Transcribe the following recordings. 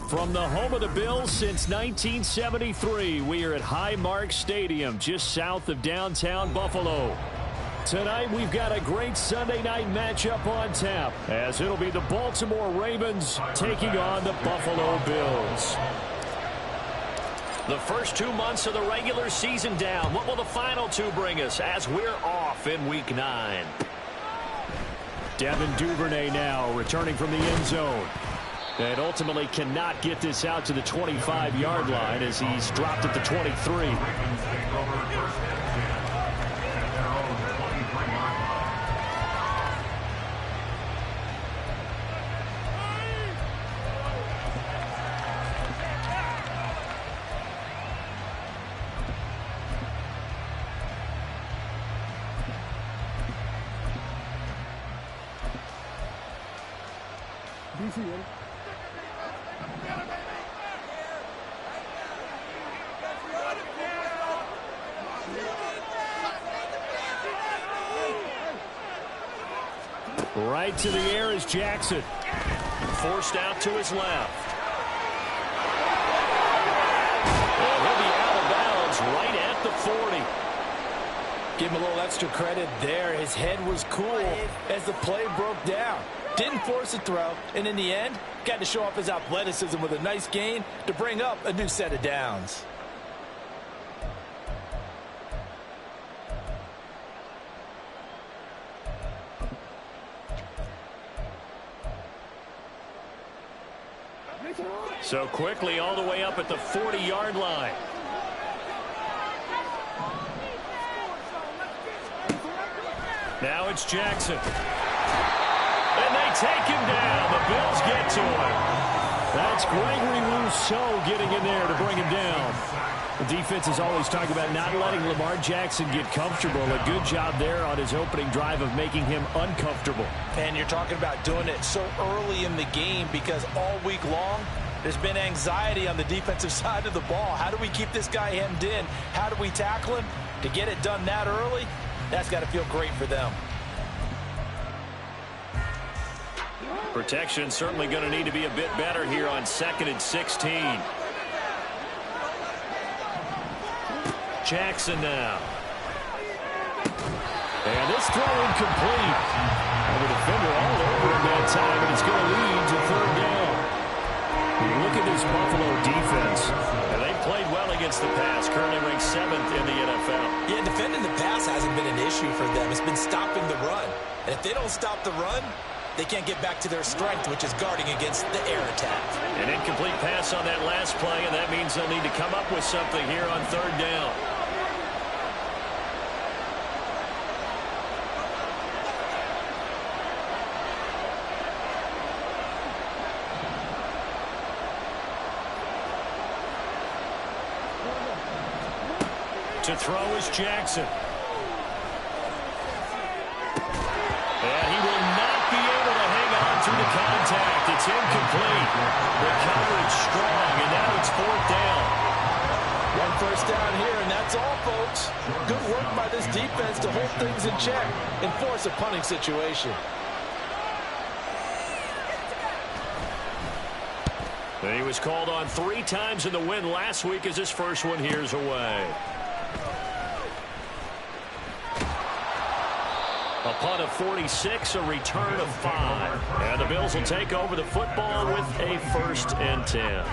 From the home of the Bills since 1973, we are at Highmark Stadium, just south of downtown Buffalo. Tonight, we've got a great Sunday night matchup on tap, as it'll be the Baltimore Ravens taking on the Buffalo Bills. The first 2 months of the regular season down. What will the final two bring us as we're off in Week 9? Devin Duvernay now returning from the end zone. And ultimately cannot get this out to the 25-yard line as he's dropped at the 23. Right to the air is Jackson. Forced out to his left. Oh, he'll be out of bounds right at the 40. Give him a little extra credit there. His head was cool as the play broke down. Didn't force a throw, and in the end, got to show off his athleticism with a nice gain to bring up a new set of downs. So quickly all the way up at the 40-yard line. Now it's Jackson. And they take him down. The Bills get to him. That's Gregory Rousseau getting in there to bring him down. The defense is always talking about not letting Lamar Jackson get comfortable. A good job there on his opening drive of making him uncomfortable. And you're talking about doing it so early in the game because all week long, there's been anxiety on the defensive side of the ball. How do we keep this guy hemmed in? How do we tackle him? To get it done that early, that's got to feel great for them. Protection certainly going to need to be a bit better here on 2nd and 16. Jackson now. And this throw incomplete. And the defender all over him that time, and it's going to lead to 3rd down. Look at this Buffalo defense. And they've played well against the pass, currently ranked 7th in the NFL. Yeah, defending the pass hasn't been an issue for them. It's been stopping the run. And if they don't stop the run, they can't get back to their strength, which is guarding against the air attack. An incomplete pass on that last play, and that means they'll need to come up with something here on 3rd down. To throw is Jackson. And he will not be able to hang on through the contact. It's incomplete. The coverage strong, and now it's 4th down. 1 first down here, and that's all, folks. Good work by this defense to hold things in check and force a punting situation. He was called on 3 times in the win last week as his first one here's away. A punt of 46, a return of 5. And the Bills will take over the football with a 1st and 10.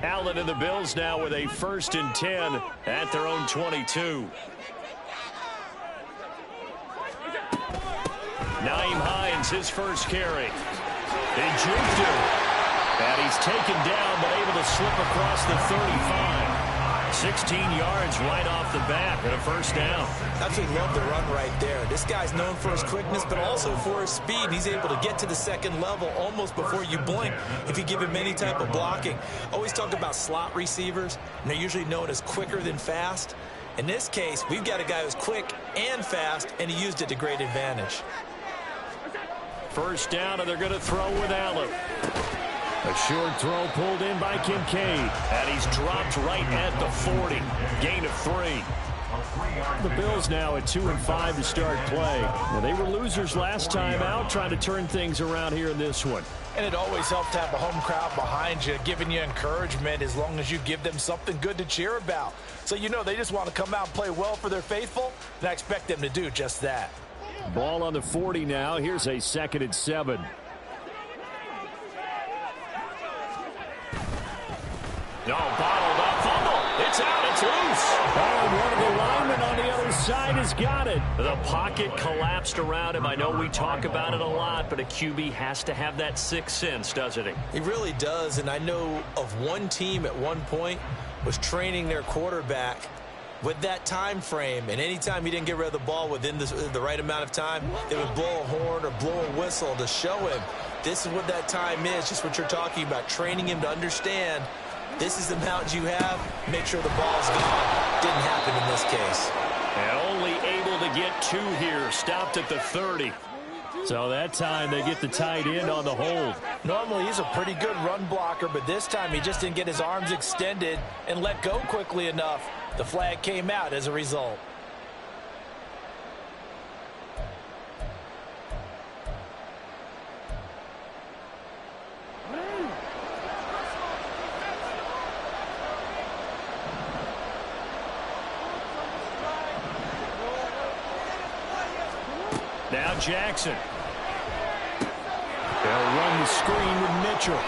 Allen and the Bills now with a 1st and 10 at their own 22. Nyheim Hines, his first carry. They juked him. And he's taken down, but able to slip across the 35. 16 yards right off the bat and a first down. Absolutely love the run right there. This guy's known for his quickness, but also for his speed. He's able to get to the second level almost before you blink if you give him any type of blocking. Always talk about slot receivers, and they're usually known as quicker than fast. In this case, we've got a guy who's quick and fast, and he used it to great advantage. First down, and they're going to throw with Allen. A short throw pulled in by Kincaid, and he's dropped right at the 40. Gain of 3. The Bills now at 2-5 to start play. Now, they were losers last time out, trying to turn things around here in this one. And it always helps to have a home crowd behind you, giving you encouragement as long as you give them something good to cheer about. So you know they just want to come out and play well for their faithful, and I expect them to do just that. Ball on the 40 now. Here's a 2nd and 7. No, bottled up, fumble. It's out, it's loose. Oh, one of the linemen on the other side has got it. The pocket collapsed around him. I know we talk about it a lot, but a QB has to have that sixth sense, doesn't he? He really does, and I know of one team at one point was training their quarterback with that time frame, and anytime he didn't get rid of the ball within the right amount of time, they would blow a horn or blow a whistle to show him this is what that time is, just what you're talking about, training him to understand this is the amount you have, make sure the ball's gone. Didn't happen in this case. And only able to get 2 here, stopped at the 30. So that time they get the tight end on the hold. Normally he's a pretty good run blocker, but this time he just didn't get his arms extended and let go quickly enough. The flag came out as a result. Now Jackson. They'll run the screen with Mitchell.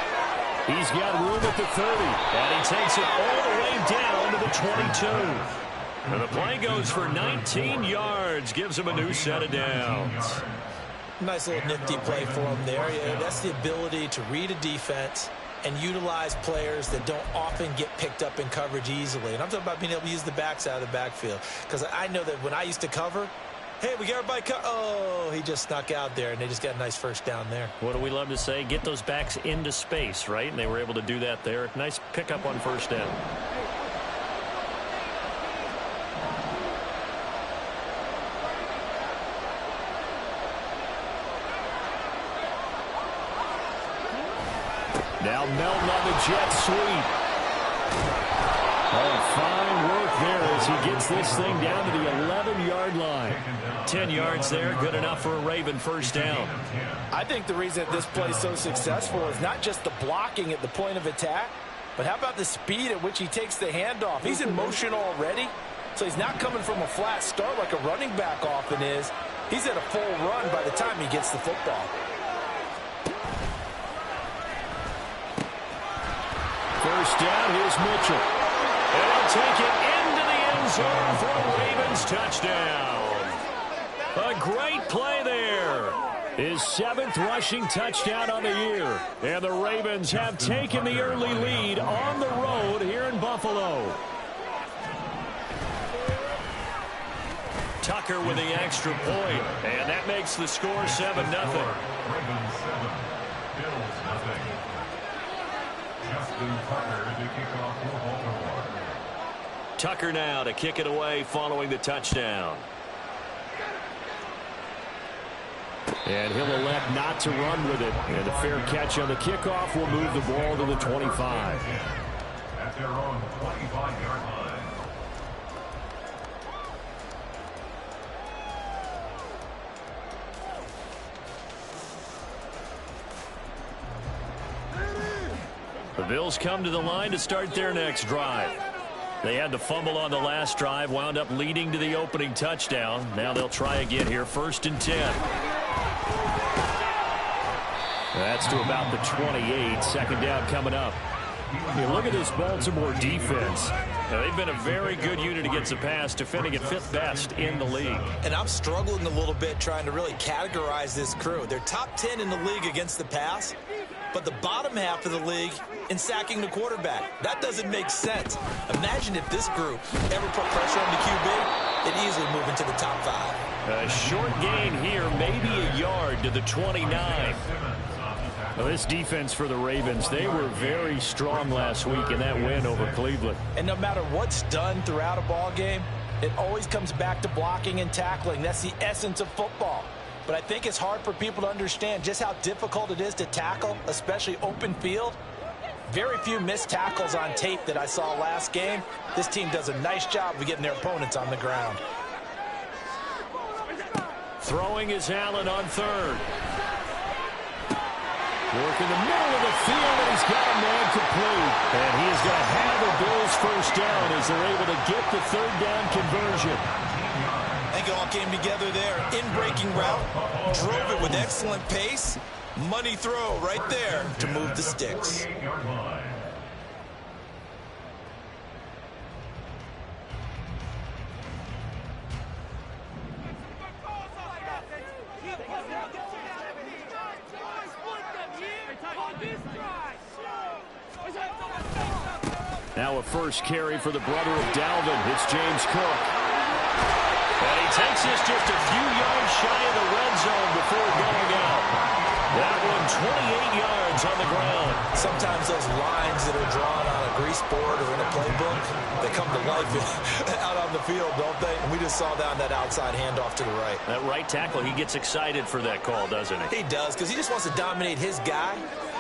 He's got room at the 30. And he takes it all the way down to the 22. And the play goes for 19 yards. Gives him a new set of downs. Nice little nifty play for him there. Yeah, that's the ability to read a defense and utilize players that don't often get picked up in coverage easily. And I'm talking about being able to use the backs out of the backfield. Because I know that when I used to cover, hey, we got everybody oh, he just snuck out there, and they just got a nice first down there. What do we love to say? Get those backs into space, right? And they were able to do that there. Nice pickup on first down. Now Melton on the jet sweep. Oh, fine work there as he gets this thing down to the 11-yard line. 10 yards there, good enough for a Raven first down. I think the reason that this play is so successful is not just the blocking at the point of attack, but how about the speed at which he takes the handoff? He's in motion already, so he's not coming from a flat start like a running back often is. He's at a full run by the time he gets the football. First down, here's Mitchell. And he'll take it into the end zone for a Ravens touchdown. A great play there. His 7th rushing touchdown on the year. And the Ravens have taken the early lead on the road here in Buffalo. Tucker with the extra point. And that makes the score 7-0. Ravens 7, Bills nothing. Justin Tucker to kick off for Baltimore. Tucker now to kick it away following the touchdown. And he'll elect not to run with it. And a fair catch on the kickoff will move the ball to the 25. At their own 25-yard line. The Bills come to the line to start their next drive. They had the fumble on the last drive, wound up leading to the opening touchdown. Now they'll try again here, 1st and 10. That's to about the 28. 2nd down coming up. You look at this Baltimore defense. Now, they've been a very good unit against the pass, defending at 5th best in the league. And I'm struggling a little bit trying to really categorize this crew. They're top 10 in the league against the pass, but the bottom half of the league in sacking the quarterback. That doesn't make sense. Imagine if this group ever put pressure on the QB, they'd easily move into the top 5. A short gain here, maybe a yard to the 29. Well, this defense for the Ravens, they were very strong last week in that win over Cleveland. And no matter what's done throughout a ball game, it always comes back to blocking and tackling. That's the essence of football. But I think it's hard for people to understand just how difficult it is to tackle, especially open field. Very few missed tackles on tape that I saw last game. This team does a nice job of getting their opponents on the ground. Throwing is Allen on third. Work in the middle of the field, and he's got a man complete. And he is going to have the Bills first down as they're able to get the third down conversion. I think it all came together there. In-breaking route, drove it with excellent pace. Money throw right there to move the sticks. Now a first carry for the brother of Dalvin. It's James Cook. And he takes this just a few yards shy of the red zone before going out. That one 28 yards on the ground. Sometimes those lines that are drawn on a grease board or in a playbook, they come to life out on the field, don't they? And we just saw that on that outside handoff to the right. That right tackle, he gets excited for that call, doesn't he? He does, because he just wants to dominate his guy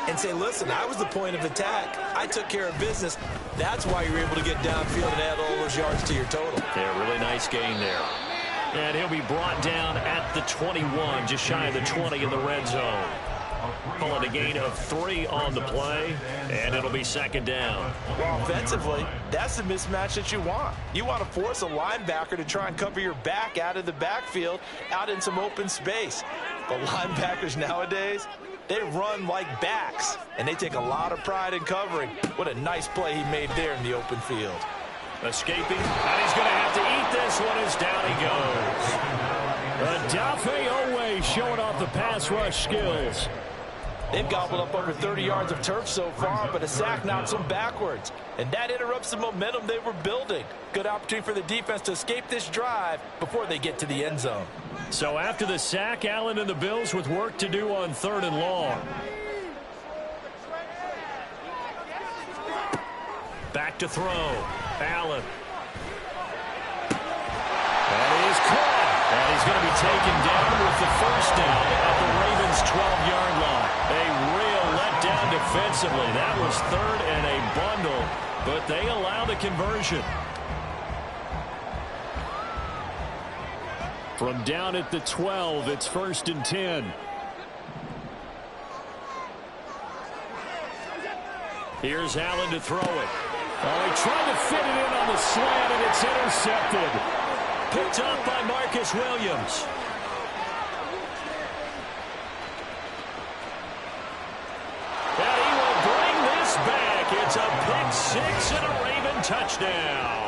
and say, listen, I was the point of attack. I took care of business. That's why you're able to get downfield and add all those yards to your total. Yeah, really nice gain there. And he'll be brought down at the 21, just shy of the 20 in the red zone. Call it a gain of 3 on the play, and it'll be second down. Well, offensively, that's the mismatch that you want. You want to force a linebacker to try and cover your back out of the backfield, out in some open space. But linebackers nowadays, they run like backs, and they take a lot of pride in covering. What a nice play he made there in the open field. Escaping, and he's going to have to eat this one as down he goes. Adafe Owe showing off the pass rush skills. They've gobbled up over 30 yards of turf so far, but a sack knocks them backwards. And that interrupts the momentum they were building. Good opportunity for the defense to escape this drive before they get to the end zone. So after the sack, Allen and the Bills with work to do on 3rd and long. Back to throw. Allen. And he is caught. And he's going to be taken down with the first down at the Ravens' 12-yard line. A real letdown defensively. That was 3rd and a bundle, but they allow the conversion. From down at the 12, it's 1st and 10. Here's Allen to throw it. Oh, he tried to fit it in on the slant, and it's intercepted. Picked up by Marcus Williams. And he will bring this back. It's a pick 6 and a Raven touchdown.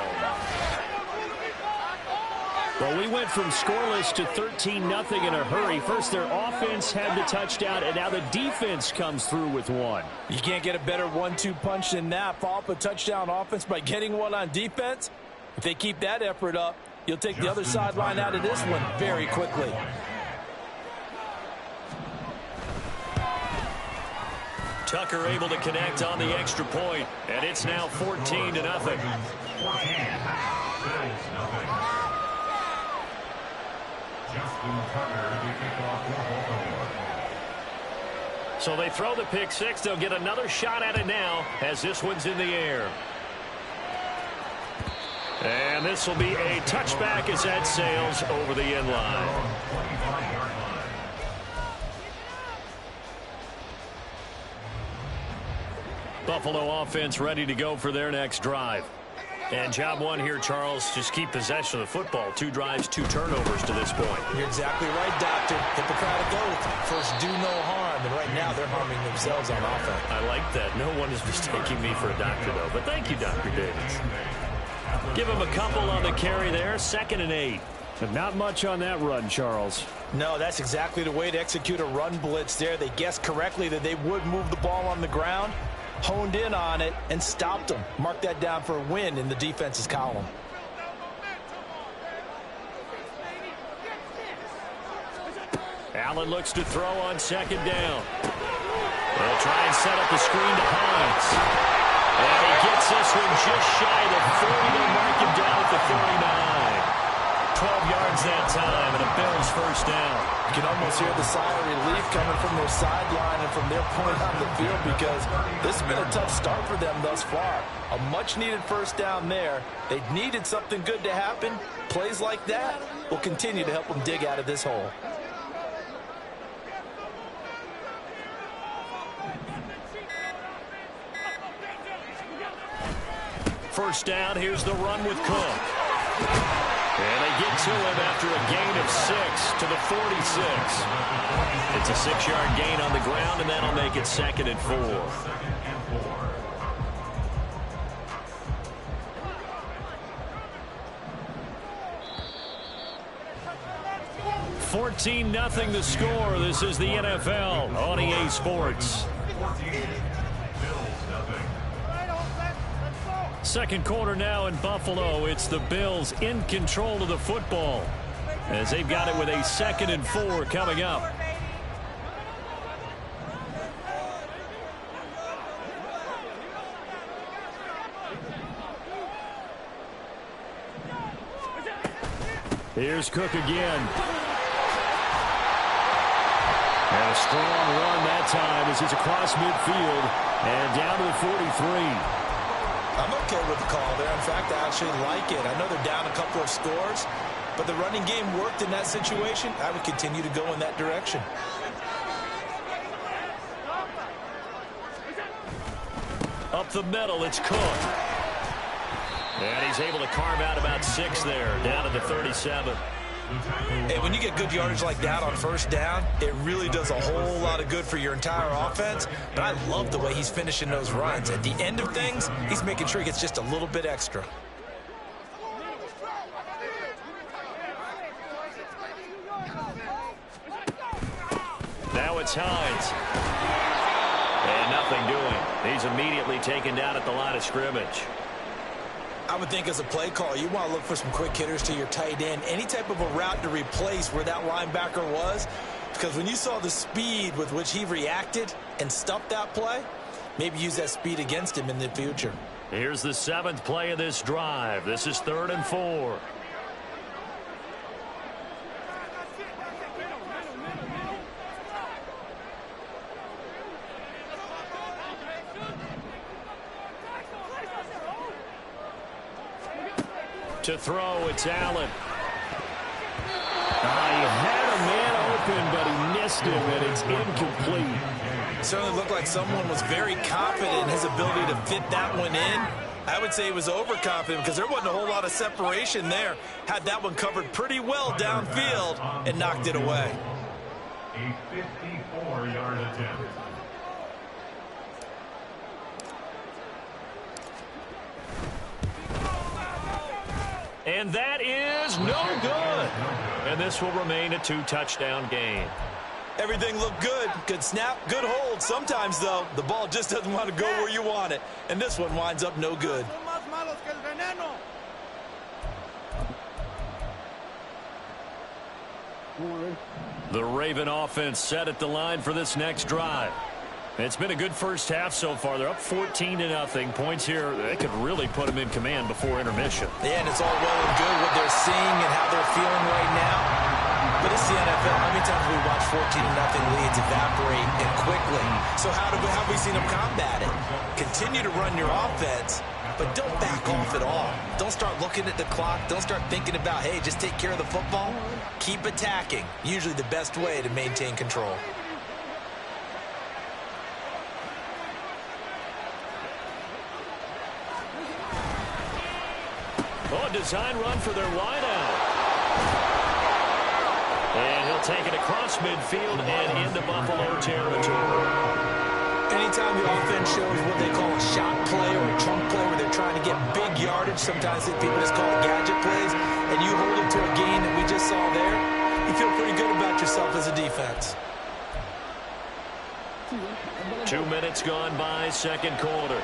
Well, we went from scoreless to 13-0 in a hurry. First, their offense had the touchdown, and now the defense comes through with one. You can't get a better 1-2 punch than that. Follow up a touchdown offense by getting one on defense. If they keep that effort up, you'll take the other sideline out of this one very quickly. Tucker able to connect on the extra point, and it's now 14-0. So they throw the pick 6. They'll get another shot at it now as this one's in the air. And this will be a touchback as that sails over the end line. Buffalo offense ready to go for their next drive. And job one here, Charles, just keep possession of the football. 2 drives, 2 turnovers to this point. You're exactly right, Doctor. Hippocratic oath. First, do no harm. And right now, they're harming themselves on offense. I like that. No one is mistaking me for a doctor, though. But thank you, Dr. Davis. Give him a couple on the carry there. 2nd and 8. But not much on that run, Charles. No, that's exactly the way to execute a run blitz there. They guessed correctly that they would move the ball on the ground, honed in on it, and stopped them. Mark that down for a win in the defense's column. Allen looks to throw on second down. They'll try and set up the screen to Hines. And he gets this one just shy of the 40. They mark him down at the 49. 12 yards that time, and a Bills first down. You can almost hear the sigh of relief coming from their sideline and from their point on the field, because this has been a tough start for them thus far. A much-needed first down there. They needed something good to happen. Plays like that will continue to help them dig out of this hole. First down, here's the run with Cook. And they get to him after a gain of 6 to the 46. It's a 6-yard gain on the ground, and that'll make it 2nd and 4. 14-0 the score. This is the NFL on EA Sports. Second quarter now in Buffalo. It's the Bills in control of the football as they've got it with a 2nd and 4 coming up. Here's Cook again. And a strong run that time as he's across midfield and down to the 43. I'm okay with the call there. In fact, I actually like it. I know they're down a couple of scores, but the running game worked in that situation. I would continue to go in that direction. Up the middle, it's Cook. And he's able to carve out about 6 there, down to the 37. Hey, when you get good yardage like that on first down, it really does a whole lot of good for your entire offense. But I love the way he's finishing those runs. At the end of things, he's making sure he gets just a little bit extra. Now it's Hines. And nothing doing. He's immediately taken down at the line of scrimmage. I would think as a play caller, you want to look for some quick hitters to your tight end. Any type of a route to replace where that linebacker was. Because when you saw the speed with which he reacted and stuffed that play, maybe use that speed against him in the future. Here's the 7th play of this drive. This is 3rd and 4. To throw, it's Allen. He had a man open, but he missed him, and it's incomplete. It certainly looked like someone was very confident in his ability to fit that one in. I would say he was overconfident because there wasn't a whole lot of separation there. Had that one covered pretty well downfield and knocked it away. A 54-yard attempt. And that is no good. And this will remain a 2-touchdown game. Everything looked good. Good snap, good hold. Sometimes, though, the ball just doesn't want to go where you want it. And this one winds up no good. The Raven offense set at the line for this next drive. It's been a good first half so far. They're up 14-0. Points here, they could really put them in command before intermission. Yeah, and it's all well and good what they're seeing and how they're feeling right now. But it's the NFL. How many times have we watched 14-0 leads evaporate and quickly? So how have we seen them combat it? Continue to run your offense, but don't back off at all. Don't start looking at the clock. Don't start thinking about, hey, just take care of the football. Keep attacking. Usually the best way to maintain control. Oh, design run for their wideout. And he'll take it across midfield and into Buffalo territory. Anytime the offense shows what they call a shot play or a trunk play where they're trying to get big yardage. Sometimes people just call it gadget plays. And you hold it to a gain that we just saw there, you feel pretty good about yourself as a defense. 2 minutes gone by, second quarter.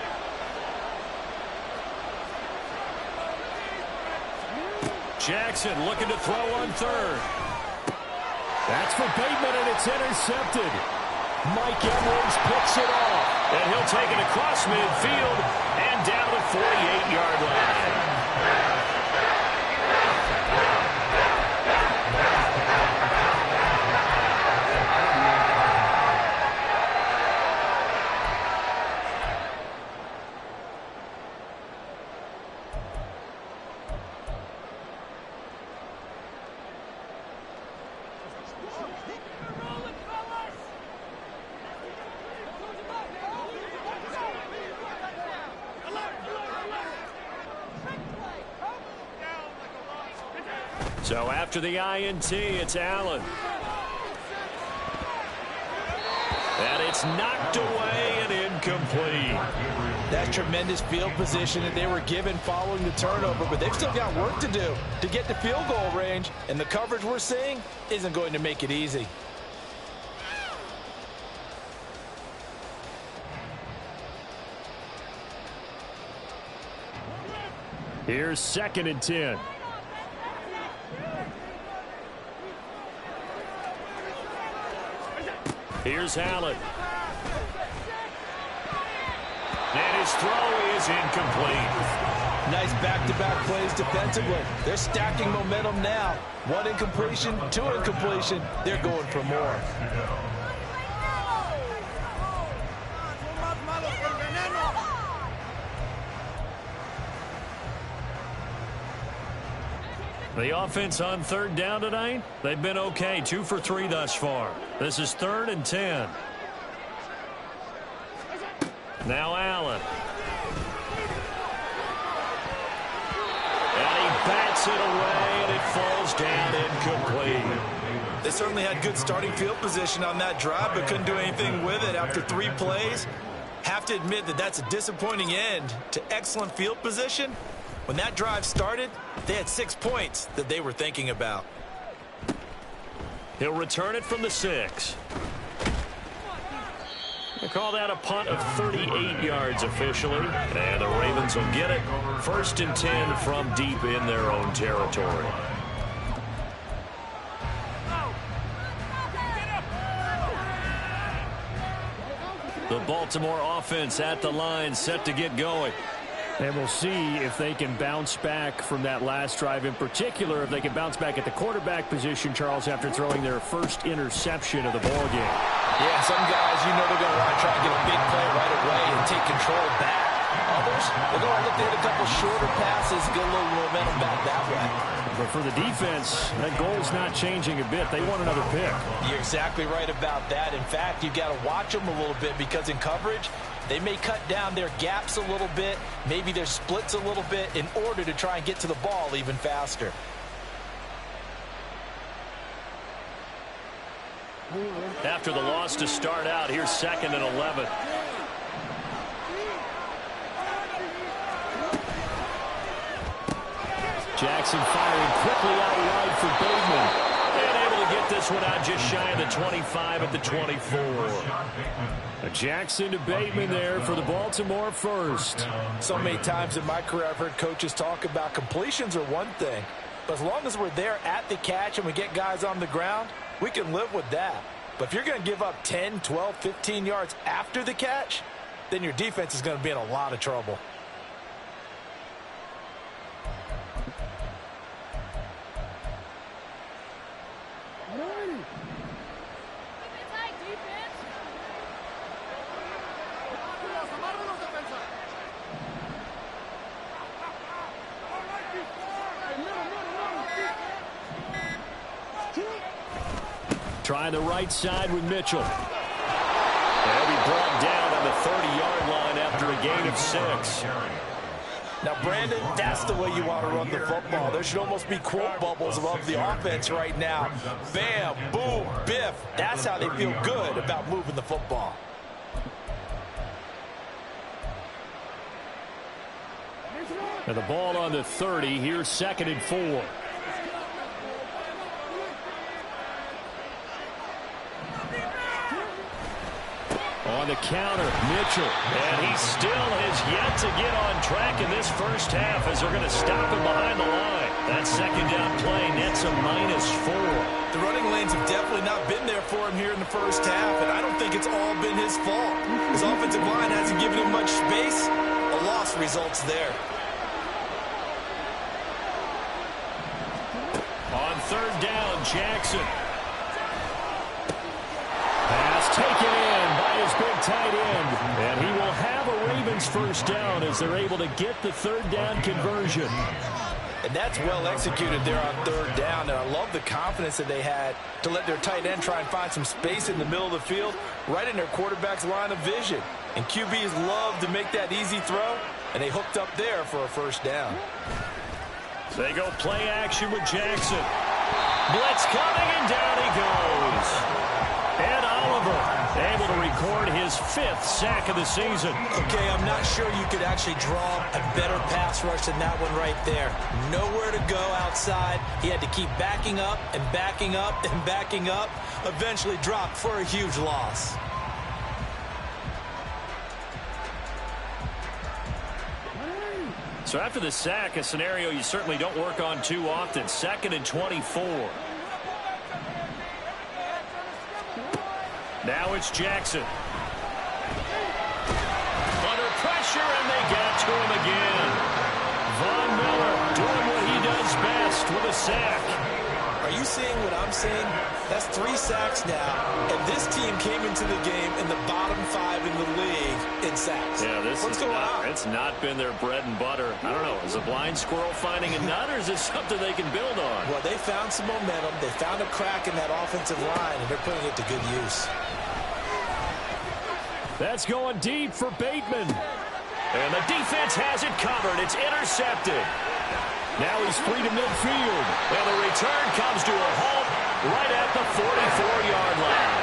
Jackson looking to throw on third. That's for Bateman, and it's intercepted. Mike Edwards picks it off, and he'll take it across midfield and down the 48-yard line. So after the INT, it's Allen. And it's knocked away and incomplete. That's tremendous field position that they were given following the turnover, but they've still got work to do to get to field goal range, and the coverage we're seeing isn't going to make it easy. Here's 2nd and 10. Here's Allen. And his throw is incomplete. Nice back-to-back plays defensively. They're stacking momentum now. 1 incompletion, 2 incompletion. They're going for more. The offense on 3rd down tonight, they've been okay. 2 for 3 thus far. This is 3rd and 10. Now Allen. And he bats it away, and it falls down incomplete. They certainly had good starting field position on that drive, but couldn't do anything with it after 3 plays. Have to admit that that's a disappointing end to excellent field position. When that drive started, they had 6 points that they were thinking about. He'll return it from the 6. They call that a punt of 38 yards officially. And the Ravens will get it. 1st and 10 from deep in their own territory. The Baltimore offense at the line, set to get going. And we'll see if they can bounce back from that last drive, in particular if they can bounce back at the quarterback position, Charles, after throwing their first interception of the ballgame. Yeah, some guys, you know, they're going to want to try and get a big play right away and take control back. Others, they're going to look to hit a couple shorter passes, get a little momentum back that way. But for the defense, that goal's not changing a bit. They want another pick. You're exactly right about that. In fact, you've got to watch them a little bit because in coverage, they may cut down their gaps a little bit, maybe their splits a little bit in order to try and get to the ball even faster. After the loss to start out, here's 2nd and 11. Jackson firing quickly out wide for Bateman. And able to get this one out just shy of the 25 at the 24. Jackson to Bateman there for the Baltimore first. So many times in my career I've heard coaches talk about completions are one thing, but as long as we're there at the catch and we get guys on the ground, we can live with that. But if you're going to give up 10, 12, 15 yards after the catch, then your defense is going to be in a lot of trouble. Trying the right side with Mitchell. And he'll be brought down on the 30-yard line after a gain of 6. Now, Brandon, that's the way you want to run the football. There should almost be quote bubbles above the offense right now. Bam, boom, biff. That's how they feel good about moving the football. And the ball on the 30. Here's 2nd and 4. On the counter, Mitchell. And he still has yet to get on track in this first half as they're going to stop him behind the line. That 2nd down play nets a -4. The running lanes have definitely not been there for him here in the first half, and I don't think it's all been his fault. His offensive line hasn't given him much space. A loss results there. On 3rd down, Jackson. Pass taken in by his big tight end. And he will have a Ravens first down as they're able to get the 3rd down conversion. And that's well executed there on 3rd down. And I love the confidence that they had to let their tight end try and find some space in the middle of the field, right in their quarterback's line of vision. And QBs love to make that easy throw, and they hooked up there for a first down. They go play action with Jackson. Blitz coming, and down he goes. And Oliver able to record his 5th sack of the season. Okay, I'm not sure you could actually draw a better pass rush than that one right there. Nowhere to go outside. He had to keep backing up and backing up and backing up. Eventually dropped for a huge loss. So after the sack, a scenario you certainly don't work on too often. 2nd and 24. Now it's Jackson. Under pressure, and they got to him again. Von Miller doing what he does best with a sack. Are you seeing what I'm seeing? That's 3 sacks now, and this team came into the game in the bottom 5 in the league in sacks. Yeah, what's going on? It's not been their bread and butter. I don't know. Is a blind squirrel finding a nut, or is this something they can build on? Well, they found some momentum. They found a crack in that offensive line, and they're putting it to good use. That's going deep for Bateman. And the defense has it covered. It's intercepted. Now he's free to midfield. And the return comes to a halt right at the 44-yard line.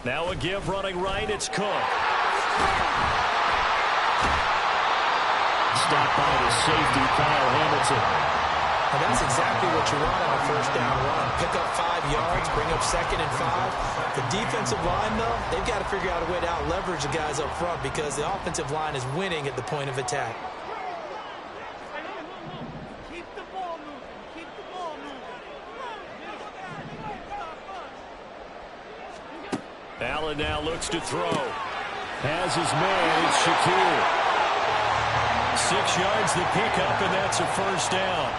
Now a give running right, it's Cook. Stopped by the safety, Kyle Hamilton. And that's exactly what you want on a first down run. Pick up 5 yards, bring up 2nd and 5. The defensive line, though, they've got to figure out a way to out-leverage the guys up front because the offensive line is winning at the point of attack. Allen now looks to throw. Has his man, it's Shakir. 6 yards the pickup, and that's a first down.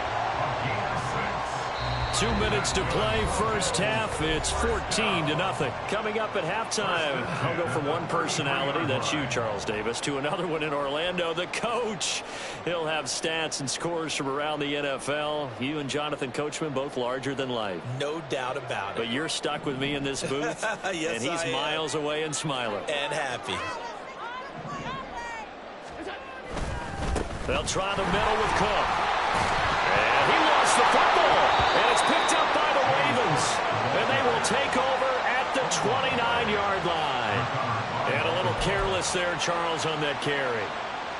2 minutes to play, first half. It's 14-0. Coming up at halftime, I'll go from one personality, that's you, Charles Davis, to another one in Orlando, the coach. He'll have stats and scores from around the NFL. You and Jonathan Coachman, both larger than life. No doubt about it. But you're stuck with me in this booth, yes, and he's miles away and smiling. And happy. They'll try the middle with Cook. And he lost the football. And it's picked up by the Ravens. And they will take over at the 29-yard line. And a little careless there, Charles, on that carry.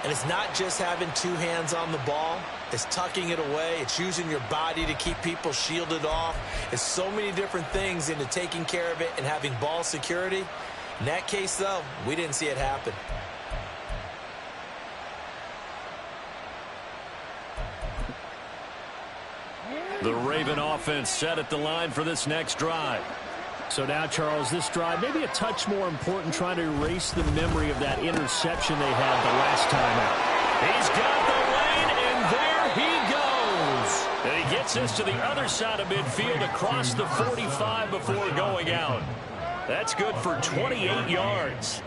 And it's not just having 2 hands on the ball. It's tucking it away. It's using your body to keep people shielded off. It's so many different things into taking care of it and having ball security. In that case, though, we didn't see it happen. The Raven offense set at the line for this next drive. So now, Charles, this drive may be a touch more important, trying to erase the memory of that interception they had the last time out. He's got the lane, and there he goes. And he gets us to the other side of midfield across the 45 before going out. That's good for 28 yards.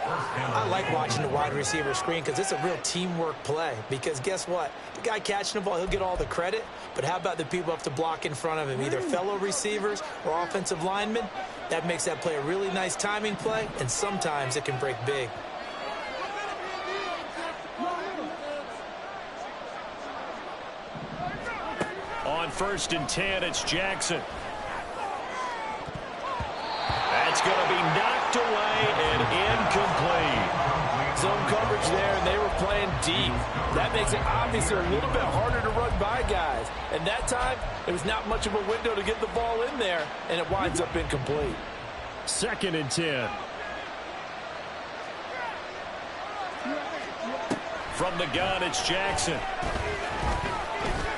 I like watching the wide receiver screen because it's a real teamwork play. Because guess what? The guy catching the ball, he'll get all the credit. But how about the people have to block in front of him, either fellow receivers or offensive linemen? That makes that play a really nice timing play, and sometimes it can break big. On 1st and 10, it's Jackson. That's going to be knocked away and incomplete. Zone coverage there, and they were playing deep. That makes it obviously a little bit harder to run by guys. And that time, there was not much of a window to get the ball in there, and it winds up incomplete. 2nd and 10. From the gun, it's Jackson.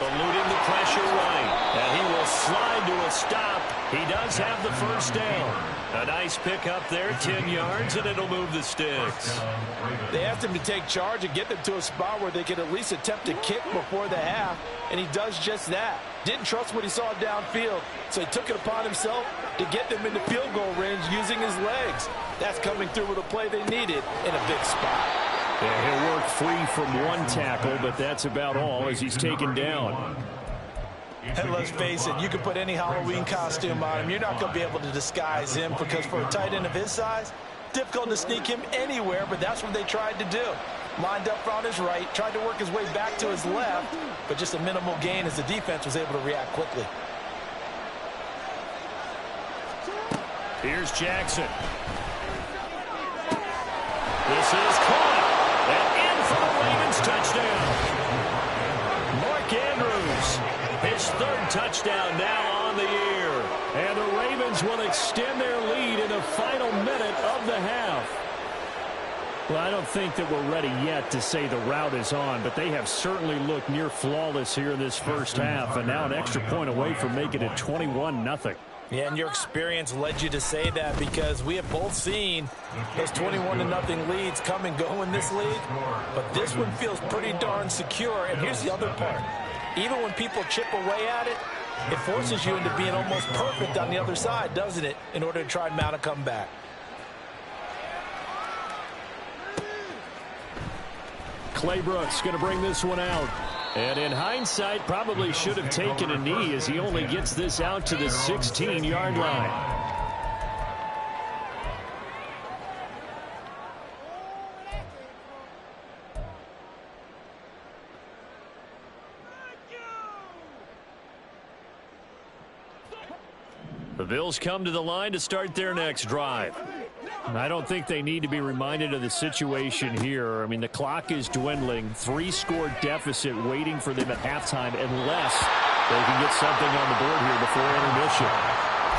Eluding the pressure right. And he will slide to a stop. He does have the first down. A nice pickup there, 10 yards, and it'll move the sticks. They asked him to take charge and get them to a spot where they could at least attempt to kick before the half, and he does just that. Didn't trust what he saw downfield, so he took it upon himself to get them into field goal range using his legs. That's coming through with a play they needed in a big spot. Yeah, he'll work free from one tackle, but that's about all as he's taken down. And let's face it, you can put any Halloween costume on him. You're not going to be able to disguise him because for a tight end of his size, difficult to sneak him anywhere, but that's what they tried to do. Lined up on his right, tried to work his way back to his left, but just a minimal gain as the defense was able to react quickly. Here's Jackson. This is caught. And in for the Ravens touchdown. Mark Andrews. His 3rd touchdown now on the year. And the Ravens will extend their lead in the final minute of the half. Well, I don't think that we're ready yet to say the route is on, but they have certainly looked near flawless here in this first half, and now an extra point away from making it 21-0. Yeah, and your experience led you to say that because we have both seen those 21-0 leads come and go in this league, but this one feels pretty darn secure, and here's the other part. Even when people chip away at it, it forces you into being almost perfect on the other side, doesn't it, in order to try and mount a comeback. Clay Brooks going to bring this one out. And in hindsight, probably should have taken a knee as he only gets this out to the 16-yard line. The Bills come to the line to start their next drive. I don't think they need to be reminded of the situation here. I mean, the clock is dwindling. 3-score deficit waiting for them at halftime unless they can get something on the board here before intermission.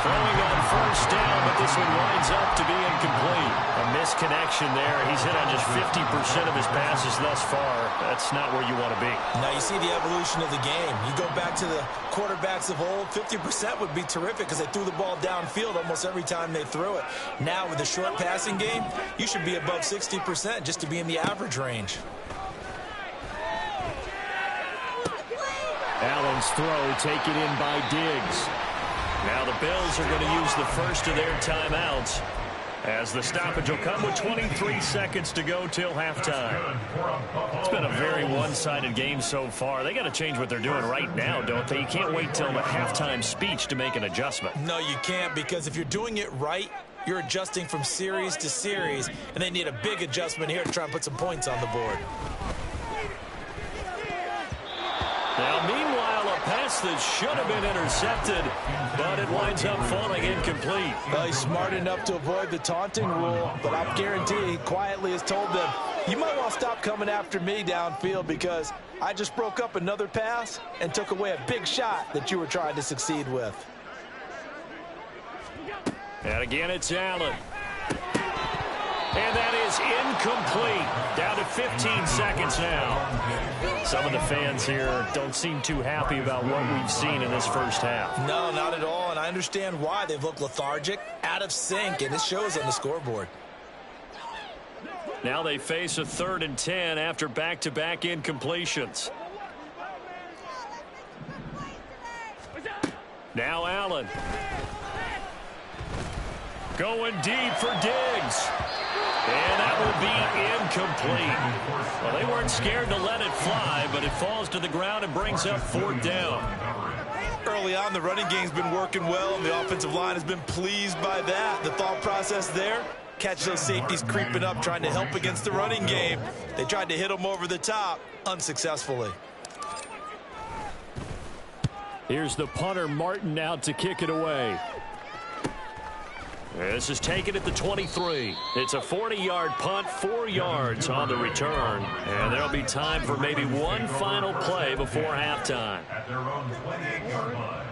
Throwing on 1st down, but this one winds up to be incomplete. A misconnection there. He's hit on just 50% of his passes thus far. That's not where you want to be. Now you see the evolution of the game. You go back to the quarterbacks of old, 50% would be terrific because they threw the ball downfield almost every time they threw it. Now with the short passing game, you should be above 60% just to be in the average range. Allen's throw taken in by Diggs. Now the Bills are going to use the first of their timeouts as the stoppage will come with 23 seconds to go till halftime. It's been a very one-sided game so far. They got to change what they're doing right now, don't they? You can't wait till the halftime speech to make an adjustment. No, you can't, because if you're doing it right, you're adjusting from series to series, and they need a big adjustment here to try and put some points on the board. Now, meanwhile, a pass that should have been intercepted, but it winds up falling incomplete. Well, he's smart enough to avoid the taunting rule, but I guarantee he quietly has told them, you might want to stop coming after me downfield because I just broke up another pass and took away a big shot that you were trying to succeed with. And again, it's Allen. And that is incomplete. Down to 15 seconds now. Some of the fans here don't seem too happy about what we've seen in this first half. No, not at all, and I understand why. They've looked lethargic, out of sync, and it shows on the scoreboard. Now they face a 3rd and 10 after back-to-back incompletions. Now Allen. Going deep for Diggs. And that will be incomplete. Well, they weren't scared to let it fly, but it falls to the ground and brings up 4th down. Early on, the running game's been working well, and the offensive line has been pleased by that. The thought process there, catch those safeties creeping up, trying to help against the running game. They tried to hit them over the top, unsuccessfully. Here's the punter, Martin, out to kick it away. This is taken at the 23. It's a 40-yard punt, 4 yards on the return. And there'll be time for maybe one final play before halftime. At their own 28-yard line.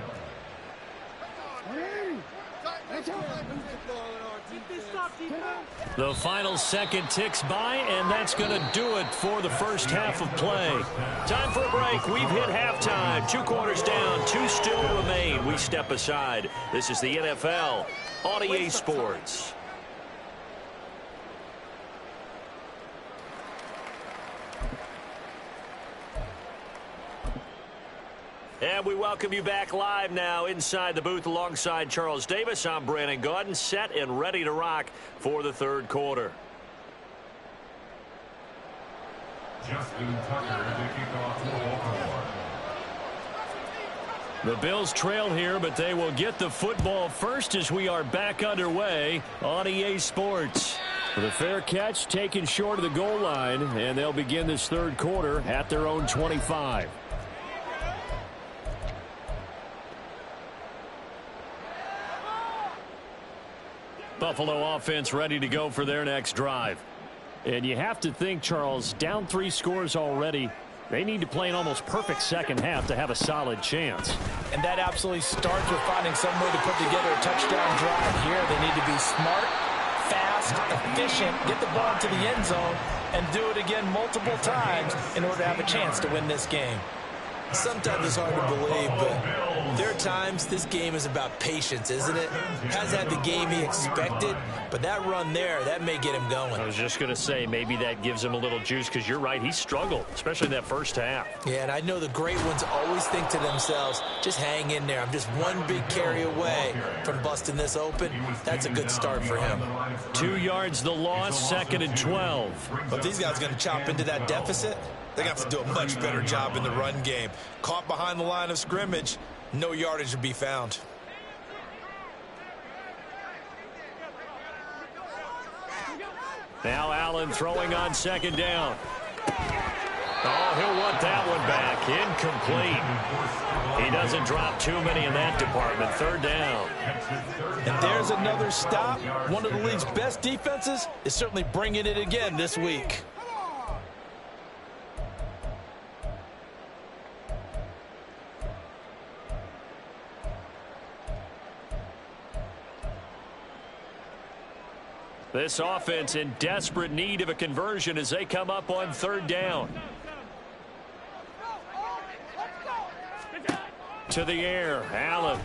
The final second ticks by, and that's going to do it for the first half of play. Time for a break. We've hit halftime. 2 quarters down, 2 still remain. We step aside. This is the NFL on EA Sports. And we welcome you back live now inside the booth alongside Charles Davis. I'm Brandon Gaudin, set and ready to rock for the third quarter. Justin Tucker to kick off Baltimore. The Bills trail here, but they will get the football first as we are back underway on EA Sports. The fair catch taken short of the goal line, and they'll begin this third quarter at their own 25. Buffalo offense ready to go for their next drive. And you have to think, Charles, down 3 scores already. They need to play an almost perfect second half to have a solid chance. And that absolutely starts with finding some way to put together a touchdown drive here. They need to be smart, fast, efficient, get the ball into the end zone, and do it again multiple times in order to have a chance to win this game. Sometimes it's hard to believe, but there are times this game is about patience, isn't it? Hasn't had the game he expected, but that run there, that may get him going. I was just going to say, maybe that gives him a little juice, because you're right, he struggled, especially in that first half. Yeah, and I know the great ones always think to themselves, just hang in there. I'm just one big carry away from busting this open. That's a good start for him. 2 yards the loss, 2nd and 12. But these guys are going to chop into that deficit. They're going to have to do a much better job in the run game. Caught behind the line of scrimmage, no yardage to be found. Now Allen throwing on 2nd down. Oh, he'll want that one back. Incomplete. He doesn't drop too many in that department. 3rd down. And there's another stop. One of the league's best defenses is certainly bringing it again this week. This offense in desperate need of a conversion as they come up on 3rd down. To the air, Allen.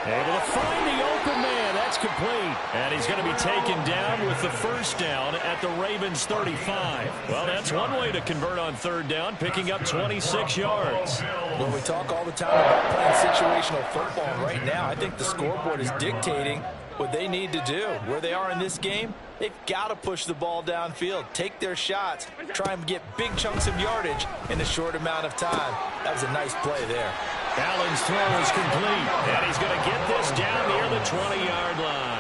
Able to find the open man. That's complete. And he's going to be taken down with the 1st down at the Ravens' 35. Well, that's one way to convert on 3rd down, picking up 26 yards. Well, we talk all the time about playing situational football. Right now, I think the scoreboard is dictating what they need to do. Where they are in this game, they've got to push the ball downfield, take their shots, try and get big chunks of yardage in a short amount of time. That was a nice play there. Allen's throw is complete, and he's going to get this down near the 20-yard line.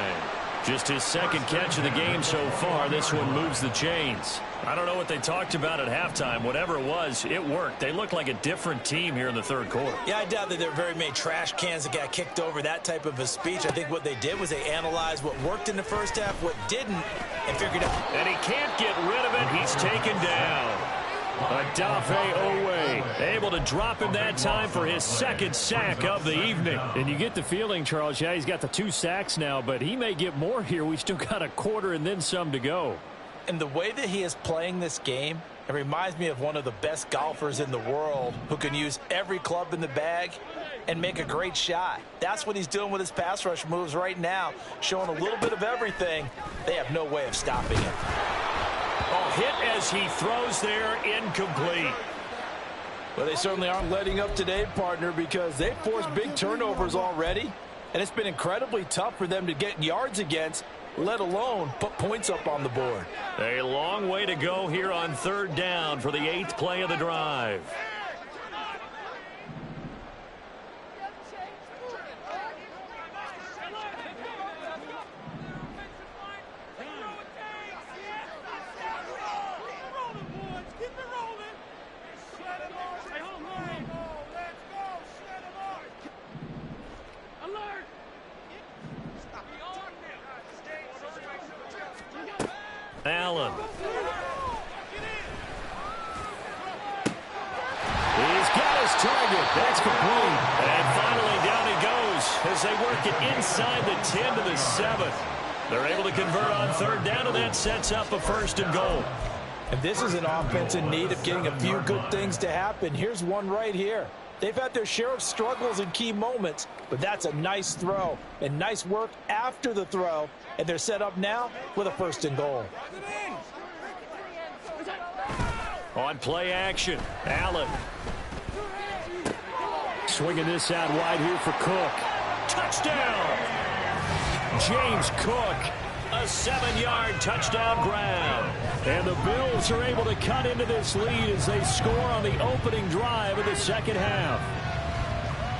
Just his 2nd catch of the game so far. This one moves the chains. I don't know what they talked about at halftime. Whatever it was, it worked. They look like a different team here in the 3rd quarter. Yeah, I doubt that there are very many trash cans that got kicked over, that type of a speech. I think what they did was they analyzed what worked in the first half, what didn't, and figured out. And he can't get rid of it. He's taken down. Adafe Owe able to drop him that time for his 2nd sack of the evening. And you get the feeling, Charles, yeah, he's got the 2 sacks now, but he may get more here. We still got a quarter and then some to go. And the way that he is playing this game, it reminds me of one of the best golfers in the world who can use every club in the bag and make a great shot. That's what he's doing with his pass rush moves right now, showing a little bit of everything. They have no way of stopping him. Oh, hit as he throws there, incomplete. Well, they certainly aren't letting up today, partner, because they've forced big turnovers already, and it's been incredibly tough for them to get yards against let alone put points up on the board. A long way to go here on third down for the 8th play of the drive. Allen. He's got his target. That's complete. And finally down he goes as they work it inside the 10 to the 7. They're able to convert on third down, and that sets up a 1st and goal. And this is an offense in need of getting a few good things to happen. Here's one right here. They've had their share of struggles in key moments, but that's a nice throw and nice work after the throw. And they're set up now with a 1st and goal. On play action, Allen. Swinging this out wide here for Cook. Touchdown! James Cook, a 7-yard touchdown grab. And the Bills are able to cut into this lead as they score on the opening drive of the second half.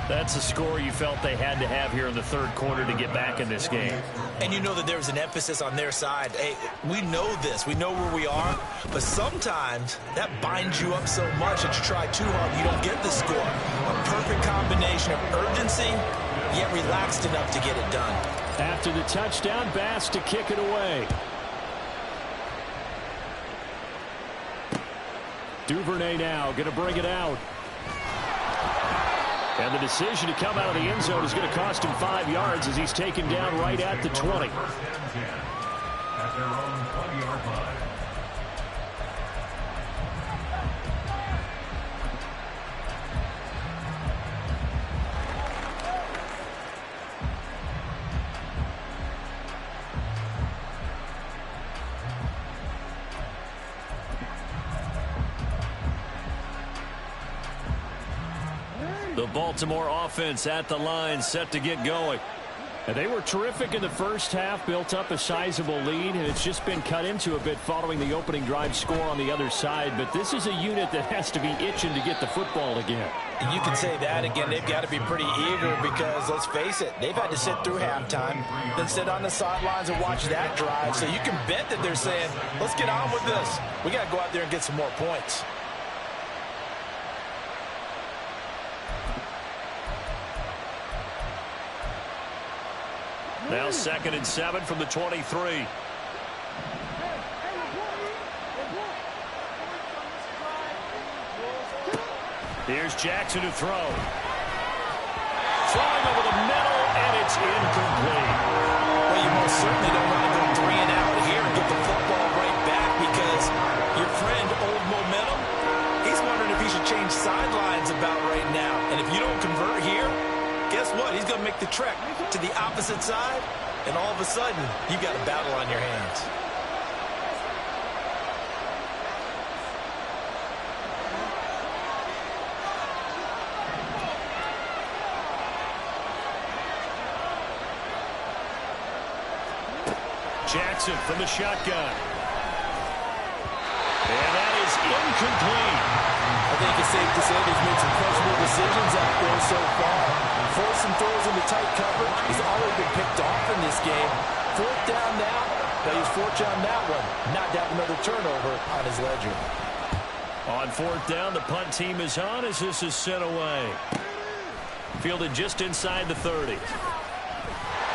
That's a score you felt they had to have here in the third quarter to get back in this game. And you know that there's an emphasis on their side. Hey, we know this. We know where we are. But sometimes that binds you up so much that you try too hard, you don't get the score. A perfect combination of urgency, yet relaxed enough to get it done. After the touchdown, Bass to kick it away. Duvernay now going to bring it out. And the decision to come out of the end zone is going to cost him 5 yards as he's taken down right at the 20. At their own 20-yard line. The Baltimore offense at the line, set to get going. And they were terrific in the first half, built up a sizable lead, and it's just been cut into a bit following the opening drive score on the other side. But this is a unit that has to be itching to get the football again. You can say that again. They've got to be pretty eager because, let's face it, they've had to sit through halftime, then sit on the sidelines and watch that drive. So you can bet that they're saying, let's get on with this. We got to go out there and get some more points. Now 2nd and 7 from the 23. Here's Jackson to throw. Throwing over the middle, and it's incomplete. Well, you most certainly don't want to go 3 and out here and get the football right back because your friend, Old Momentum, he's wondering if he should change sidelines about right now. And if you don't convert here, guess what? He's going to make the trek to the opposite side, and all of a sudden, you've got a battle on your hands. Jackson from the shotgun. And that is incomplete. I think it's safe to say they've made some questionable decisions out there so far. Forcing throws into tight coverage has already been picked off in this game. 4th down now. But he's fortunate on that one. Not to have another turnover on his ledger. On 4th down, the punt team is on as this is sent away. Fielded just inside the 30.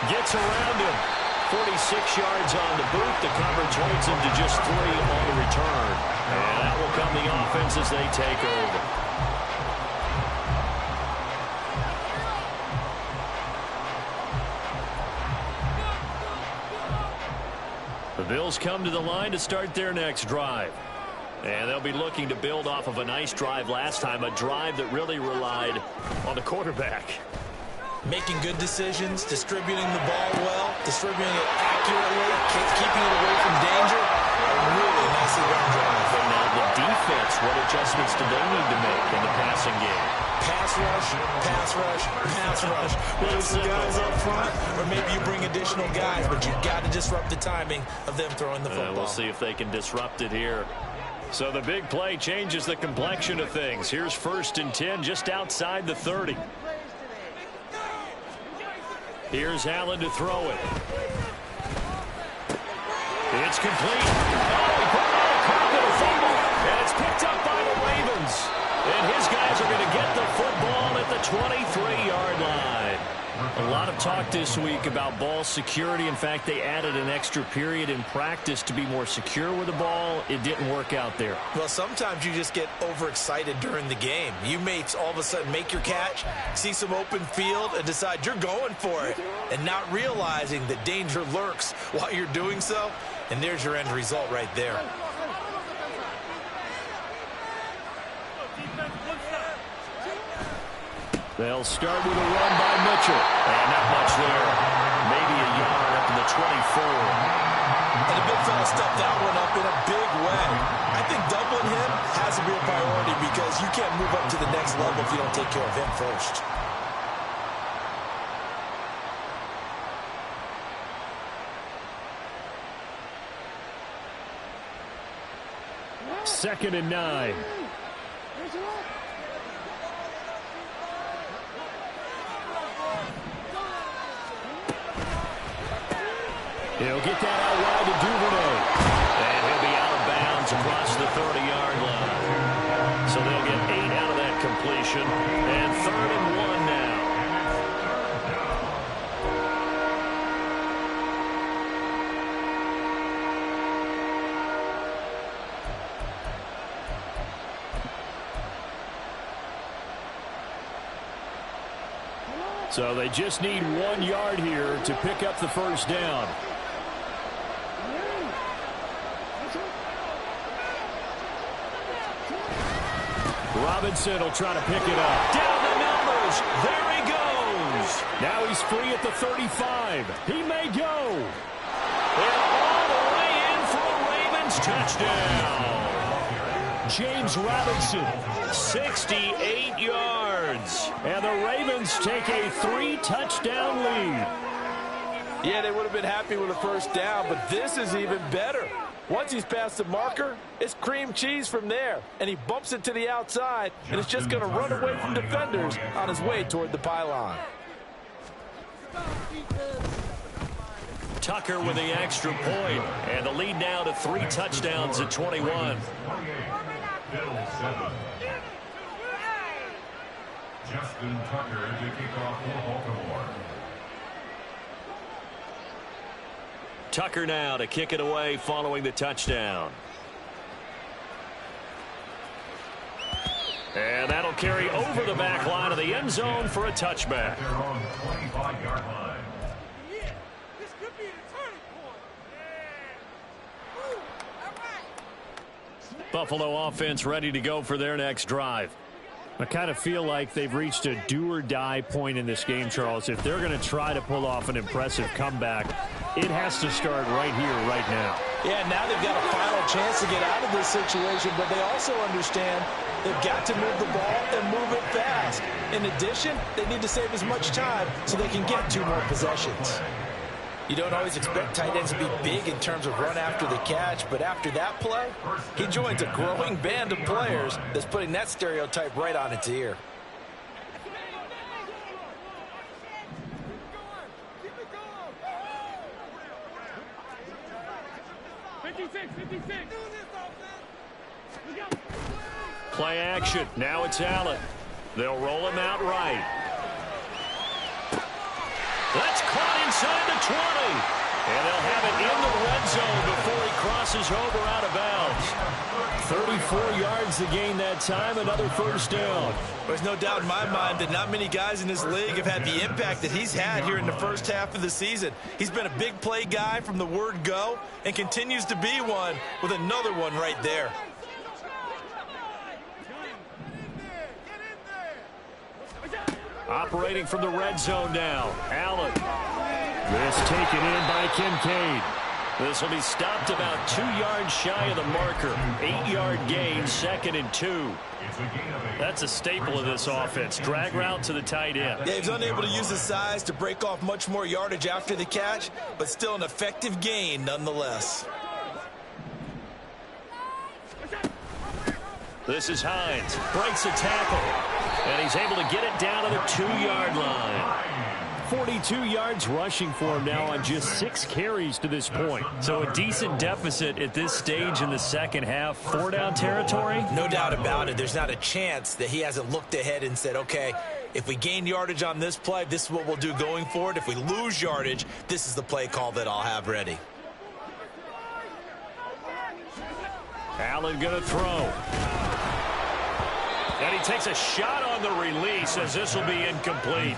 Gets around him. 46 yards on the boot. The coverage holds him to just 3 on the return. And that will come the offense as they take over. The Bills come to the line to start their next drive. And they'll be looking to build off of a nice drive last time, a drive that really relied on the quarterback. Making good decisions, distributing the ball well, distributing it accurately, keeping it away from danger. A really nicely run drive. But now the defense, what adjustments do they need to make in the passing game? Pass rush, pass rush, pass rush. Whether it's the guys up front or maybe you bring additional guys, but you've got to disrupt the timing of them throwing the football. We'll see if they can disrupt it here. So the big play changes the complexion of things. Here's 1st and 10 just outside the 30. Here's Allen to throw it. It's complete. And it's picked up by the Ravens. And his guys are going to get the football at the 23-yard line. A lot of talk this week about ball security. In fact, they added an extra period in practice to be more secure with the ball. It didn't work out there. Well, sometimes you just get overexcited during the game. You may all of a sudden make your catch, see some open field, and decide you're going for it, and not realizing that danger lurks while you're doing so. And there's your end result right there. They'll start with a run by Mitchell. And not much there. Maybe a yard up to the 24. And the big fella stuffed that one up in a big way. I think doubling him has to be a priority because you can't move up to the next level if you don't take care of him first. Second and 9. He'll get that out wide to Duvernay. And he'll be out of bounds across the 30-yard line. So they'll get 8 out of that completion. And 3rd and 1 now. So they just need 1 yard here to pick up the first down. Robinson will try to pick it up. Down the numbers. There he goes. Now he's free at the 35. He may go. And all the way in for a Ravens touchdown. James Robinson, 68 yards. And the Ravens take a 3-touchdown lead. Yeah, they would have been happy with a first down, but this is even better. Once he's past the marker, it's cream cheese from there. And he bumps it to the outside, and it's just going to run away from defenders on his way toward the pylon. Tucker with the extra point, and the lead now to 3 touchdowns at 21. Justin Tucker to kick off for Baltimore. Tucker now to kick it away following the touchdown. And that'll carry over the back line of the end zone for a touchback. They're on the 25-yard line. Yeah, this could be the turning point. Yeah. Woo. All right. Buffalo offense ready to go for their next drive. I kind of feel like they've reached a do-or-die point in this game, Charles. If they're going to try to pull off an impressive comeback, it has to start right here, right now. Yeah, now they've got a final chance to get out of this situation, but they also understand they've got to move the ball and move it fast. In addition, they need to save as much time so they can get 2 more possessions. You don't always expect tight ends to be big in terms of run after the catch, but after that play, he joins a growing band of players that's putting that stereotype right on its ear. Play action. Now it's Allen. They'll roll him out right. That's caught inside the 20. And they'll have it in the red zone before he crosses over out of bounds. 34 yards to gain that time, another first down. There's no doubt in my mind that not many guys in this league have had the impact that he's had here in the first half of the season. He's been a big play guy from the word go and continues to be one with another one right there. Operating from the red zone now. Allen. This taken in by Kincaid. This will be stopped about 2 yards shy of the marker. 8-yard gain, 2nd and 2. That's a staple of this offense. Drag route to the tight end. Yeah, he's unable to use his size to break off much more yardage after the catch, but still an effective gain nonetheless. This is Hines. Breaks a tackle. And he's able to get it down to the 2-yard line. 42 yards rushing for him now on just 6 carries to this point. So a decent deficit at this stage in the second half. 4-down territory? No doubt about it. There's not a chance that he hasn't looked ahead and said, okay, if we gain yardage on this play, this is what we'll do going forward. If we lose yardage, this is the play call that I'll have ready. Allen going to throw. And he takes a shot on the release as this will be incomplete.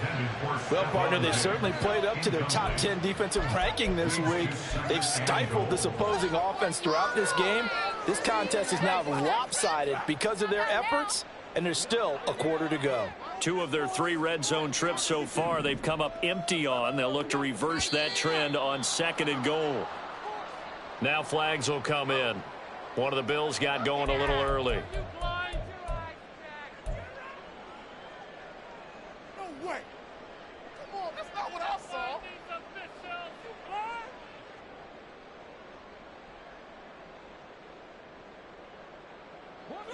Well, partner, they've certainly played up to their top 10 defensive ranking this week. They've stifled this opposing offense throughout this game. This contest is now lopsided because of their efforts, and there's still a quarter to go. 2 of their 3 red zone trips so far they've come up empty on. They'll look to reverse that trend on 2nd and goal. Now flags will come in. One of the Bills got going a little early.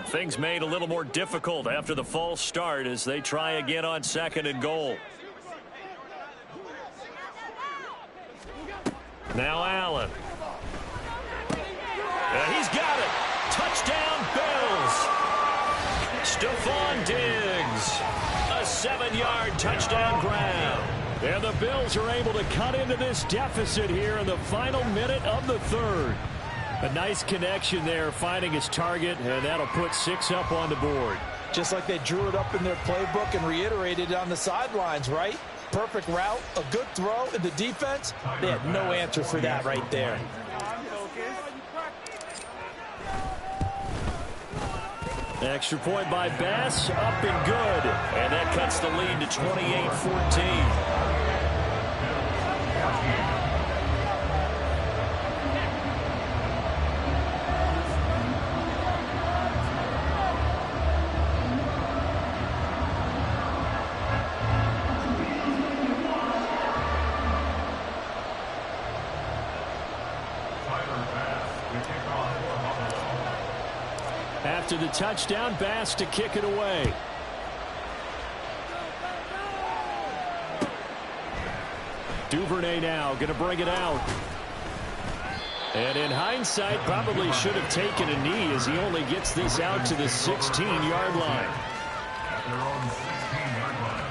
Things made a little more difficult after the false start as they try again on 2nd and goal. Now Allen. And he's got it. Touchdown Bills. Stephon Diggs. A 7-yard touchdown grab. And the Bills are able to cut into this deficit here in the final minute of the 3rd. A nice connection there, finding his target, and that'll put 6 up on the board. Just like they drew it up in their playbook and reiterated it on the sidelines, right? Perfect route, a good throw, and the defense, they had no answer for that right there. Extra point by Bass, up and good. And that cuts the lead to 28-14. After the touchdown, Bass to kick it away. Duvernay now going to bring it out. And in hindsight, probably should have taken a knee as he only gets this out to the 16-yard line. At their own 16-yard line.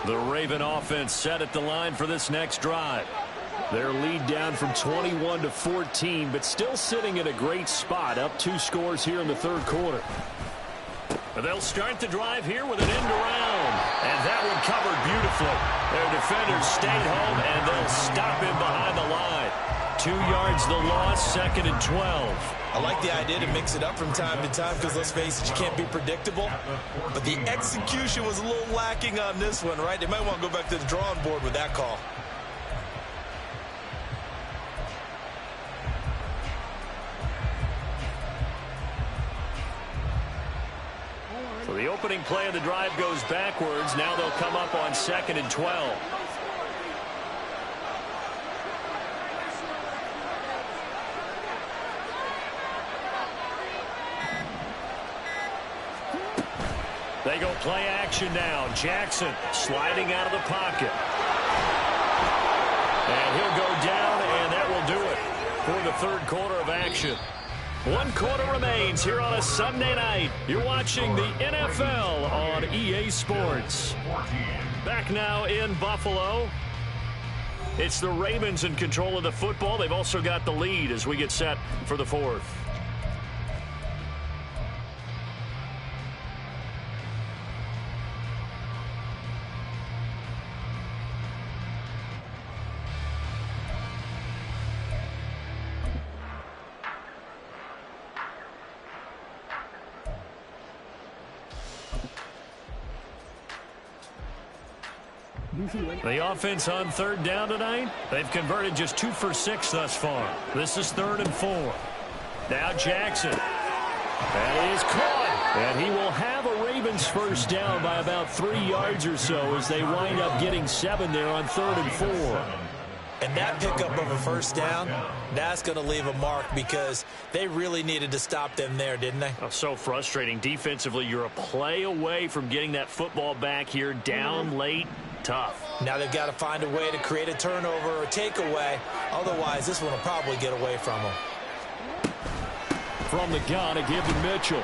The Raven offense set at the line for this next drive. Their lead down from 21-14, but still sitting in a great spot, up 2 scores here in the 3rd quarter. They'll start the drive here with an end around, and that one covered beautifully. Their defenders stayed home, and they'll stop him behind the line. 2 yards the loss, 2nd and 12. I like the idea to mix it up from time to time because, let's face it, you can't be predictable. But the execution was a little lacking on this one, right? They might want to go back to the drawing board with that call. So the opening play of the drive goes backwards. Now they'll come up on 2nd and 12. They go play action now. Jackson sliding out of the pocket. And he'll go down, and that will do it for the 3rd quarter of action. 1 quarter remains here on a Sunday night. You're watching the NFL on EA Sports. Back now in Buffalo. It's the Ravens in control of the football. They've also got the lead as we get set for the 4th. The offense on third down tonight, they've converted just 2 for 6 thus far. This is 3rd and 4. Now Jackson. That is caught. And he will have a Ravens first down by about 3 yards or so as they wind up getting 7 there on 3rd and 4. And that pickup of a first down, that's going to leave a mark because they really needed to stop them there, didn't they? Oh, so frustrating. Defensively, you're a play away from getting that football back here down late. Tough. Now they've got to find a way to create a turnover or takeaway. Otherwise, this one will probably get away from them. From the gun to give to Mitchell.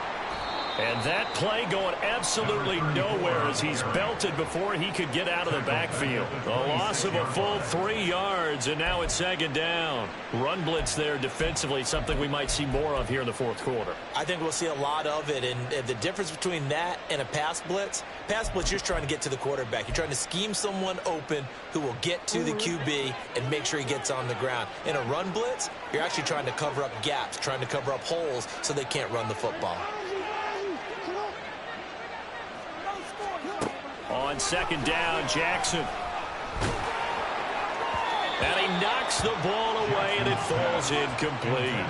And that play going absolutely nowhere as he's belted before he could get out of the backfield. A loss of a full 3 yards, and now it's 2nd down. Run blitz there defensively, something we might see more of here in the 4th quarter. I think we'll see a lot of it, and the difference between that and a pass blitz, you're just trying to get to the quarterback. You're trying to scheme someone open who will get to the QB and make sure he gets on the ground. In a run blitz, you're actually trying to cover up gaps, trying to cover up holes so they can't run the football. On 2nd down, Jackson. And he knocks the ball away, and it falls incomplete.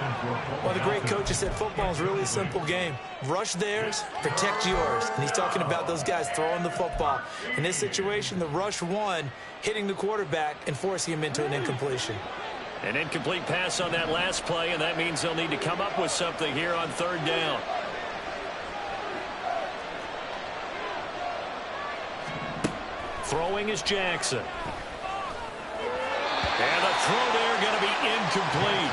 Well, the great coach has said football is a really simple game. Rush theirs, protect yours. And he's talking about those guys throwing the football. In this situation, the rush won, hitting the quarterback and forcing him into an incompletion. An incomplete pass on that last play, and that means they'll need to come up with something here on 3rd down. Throwing is Jackson. And the throw there going to be incomplete.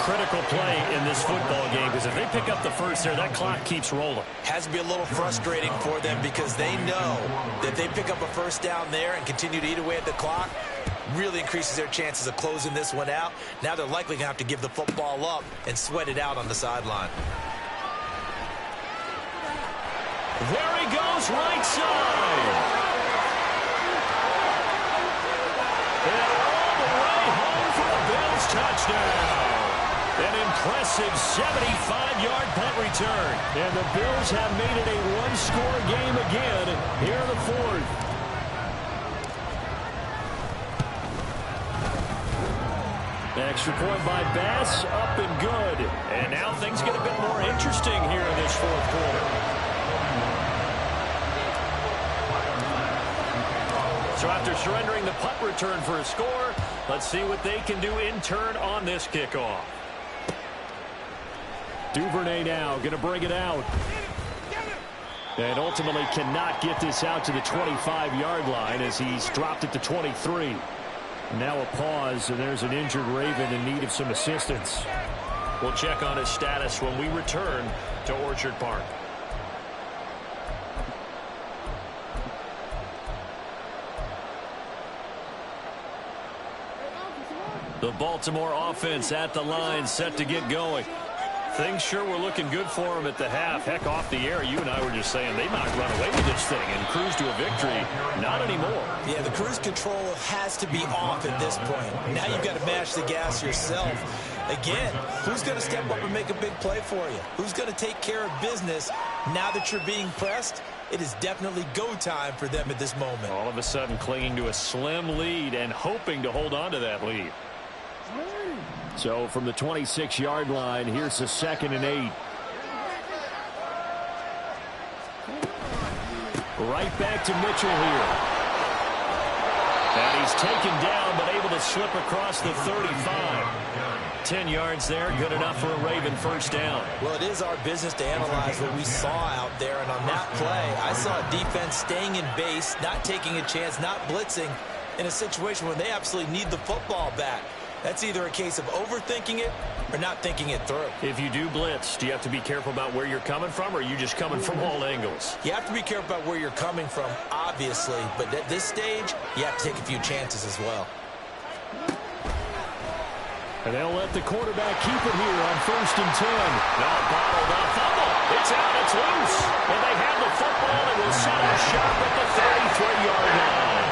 Critical play in this football game because if they pick up the first there, that clock keeps rolling. Has to be a little frustrating for them because they know that if they pick up a first down there and continue to eat away at the clock, really increases their chances of closing this one out. Now they're likely going to have to give the football up and sweat it out on the sideline. There he goes, right side. And all the way home for a Bills touchdown. An impressive 75-yard punt return. And the Bills have made it a one-score game again here in the 4th. Extra point by Bass, up and good. And now things get a bit more interesting here in this 4th quarter. So after surrendering the punt return for a score, let's see what they can do in turn on this kickoff. Duvernay now going to bring it out. And ultimately cannot get this out to the 25-yard line as he's dropped it to 23. Now a pause, and there's an injured Raven in need of some assistance. We'll check on his status when we return to Orchard Park. The Baltimore offense at the line, set to get going. Things sure were looking good for them at the half. Heck, off the air, you and I were just saying they might run away with this thing and cruise to a victory. Not anymore. Yeah, the cruise control has to be off at this point. Now you've got to mash the gas yourself. Again, who's going to step up and make a big play for you? Who's going to take care of business now that you're being pressed? It is definitely go time for them at this moment. All of a sudden clinging to a slim lead and hoping to hold on to that lead. So from the 26-yard line, here's the 2nd and 8. Right back to Mitchell here. And he's taken down but able to slip across the 35. 10 yards there, good enough for a Raven first down. Well, it is our business to analyze what we saw out there. And on that play, I saw a defense staying in base, not taking a chance, not blitzing in a situation where they absolutely need the football back. That's either a case of overthinking it or not thinking it through. If you do blitz, do you have to be careful about where you're coming from, or are you just coming from all angles? You have to be careful about where you're coming from, obviously. But at this stage, you have to take a few chances as well. And they'll let the quarterback keep it here on 1st and 10. Now bottled up, fumble. It's out, it's loose. And they have the football and will set up shop at the 33-yard line.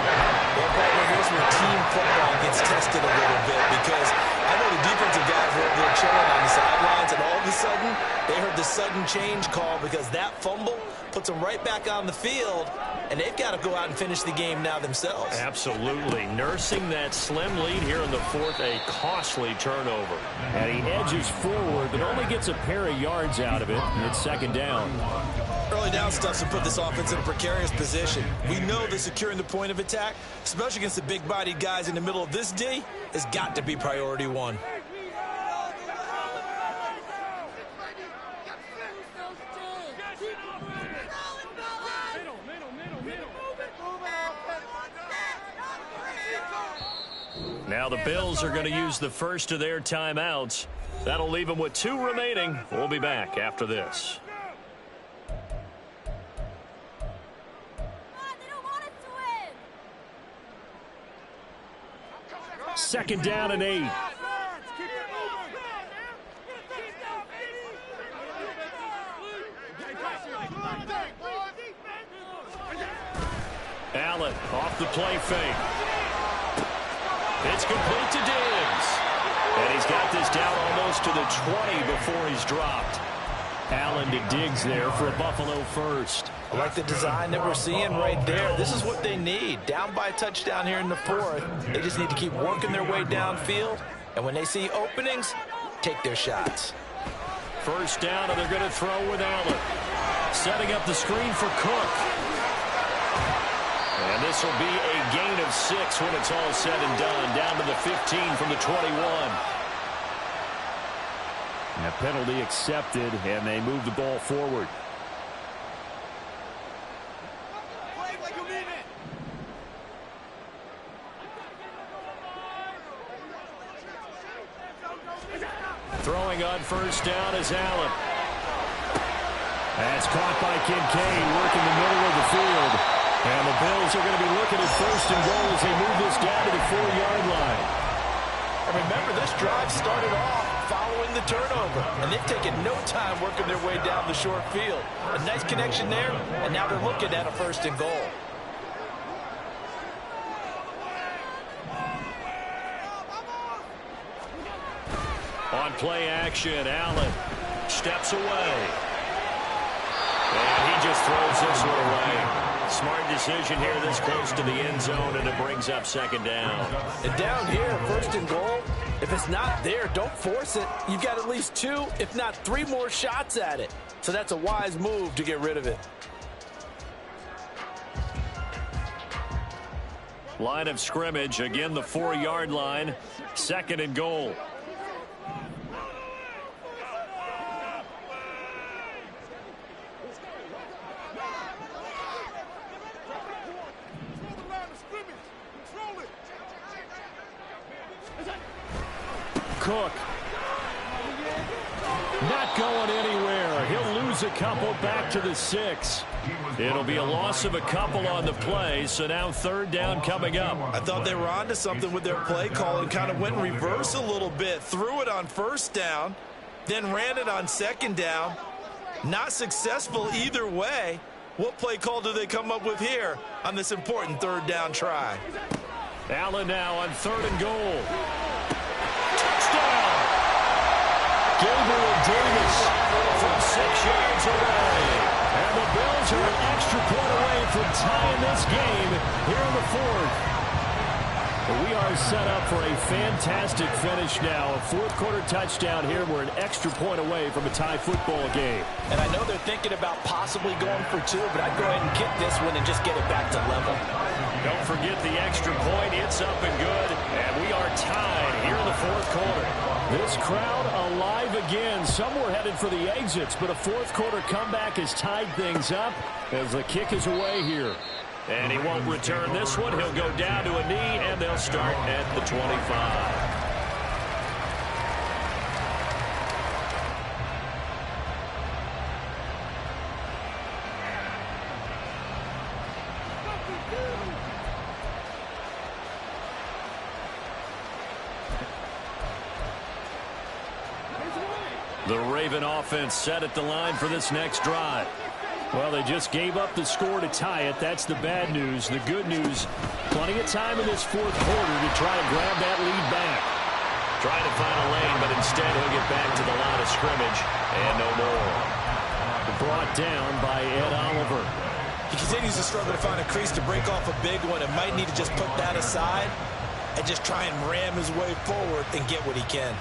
Well, partner, here's where team football gets tested a little bit because I know the defensive guys were over there chilling on the sidelines, and all of a sudden, they heard the sudden change call because that fumble puts them right back on the field, and they've got to go out and finish the game now themselves. Absolutely. Nursing that slim lead here in the fourth, a costly turnover. And he edges forward, but only gets a pair of yards out of it. It's second down. Early down stuff to put this offense in a precarious position. We know that securing the point of attack, especially against the big-bodied guys in the middle of this D, has got to be priority one. Now the Bills are going to use the first of their timeouts. That'll leave them with 2 remaining. We'll be back after this. Second down and 8. Allen off the play fake. It's complete to Diggs. And he's got this down almost to the 20 before he's dropped. Allen to Diggs there for a Buffalo first. I like the design that we're seeing right there. This is what they need. Down by a touchdown here in the fourth. They just need to keep working their way downfield. And when they see openings, take their shots. First down, and they're going to throw with Allen. Setting up the screen for Cook. And this will be a gain of 6 when it's all said and done. Down to the 15 from the 21. And a penalty accepted, and they move the ball forward. Throwing on first down is Allen. That's caught by Kincaid, working the middle of the field. And the Bills are going to be looking at first and goal as they move this down to the 4-yard line. And remember, this drive started off following the turnover. And they've taken no time working their way down the short field. A nice connection there, and now they're looking at a first and goal. On play action, Allen steps away. And he just throws this one away. Smart decision here this close to the end zone, and it brings up second down. And down here, first and goal, if it's not there, don't force it. You've got at least 2, if not 3 more shots at it. So that's a wise move to get rid of it. Line of scrimmage, again the 4-yard line, second and goal. Cook. Not going anywhere. He'll lose a couple back to the 6. It'll be a loss of a couple on the play, so now third down coming up. I thought they were onto something with their play call and kind of went in reverse a little bit. Threw it on first down, then ran it on second down. Not successful either way. What play call do they come up with here on this important third down try? Allen now on third and goal. Touchdown! Gabriel Davis from 6 yards away. And the Bills are an extra point away from tying this game here in the fourth. We are set up for a fantastic finish now. A fourth-quarter touchdown here. We're an extra point away from a tie football game. And I know they're thinking about possibly going for 2, but I'd go ahead and get this one and just get it back to level. Don't forget the extra point. It's up and good. And we are tied here in the fourth quarter. This crowd alive again. Some were headed for the exits, but a fourth-quarter comeback has tied things up as the kick is away here. And he won't return this one. He'll go down to a knee, and they'll start at the 25. The Raven offense set at the line for this next drive. Well, they just gave up the score to tie it. That's the bad news. The good news, plenty of time in this fourth quarter to try to grab that lead back. Trying to find a lane, but instead he'll get back to the line of scrimmage and no more. Brought down by Ed Oliver. You can continues to struggle to find a crease to break off a big one, and might need to just put that aside and just try and ram his way forward and get what he can.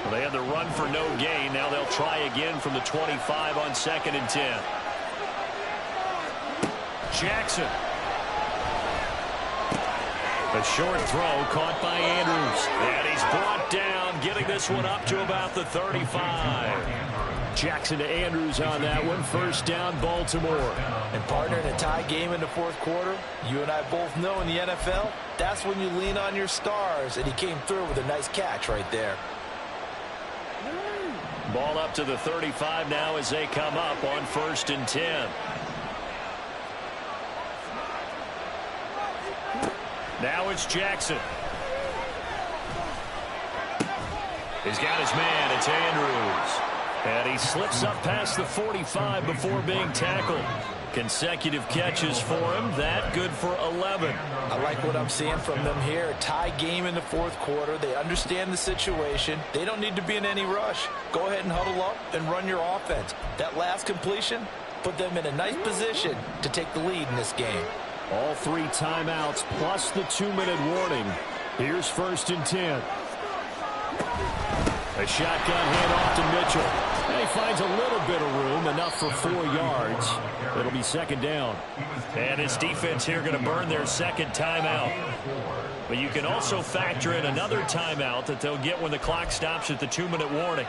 Well, they had the run for no gain. Now they'll try again from the 25 on 2nd and 10. Jackson. A short throw caught by Andrews. And he's brought down, getting this one up to about the 35. Jackson to Andrews on that one. First down, Baltimore. And partner, in a tie game in the fourth quarter, you and I both know in the NFL, that's when you lean on your stars. And he came through with a nice catch right there. Ball up to the 35 now as they come up on 1st and 10. Now it's Jackson. He's got his man. It's Andrews. And he slips up past the 45 before being tackled. Consecutive catches for him. That good for 11. I like what I'm seeing from them here. A tie game in the fourth quarter. They understand the situation. They don't need to be in any rush. Go ahead and huddle up and run your offense. That last completion put them in a nice position to take the lead in this game. All 3 timeouts plus the 2-minute warning. Here's 1st and 10. A shotgun handoff to Mitchell. And he finds a little bit of room, enough for 4 yards. It'll be 2nd down. And his defense here going to burn their 2nd timeout. But you can also factor in another timeout that they'll get when the clock stops at the 2-minute warning.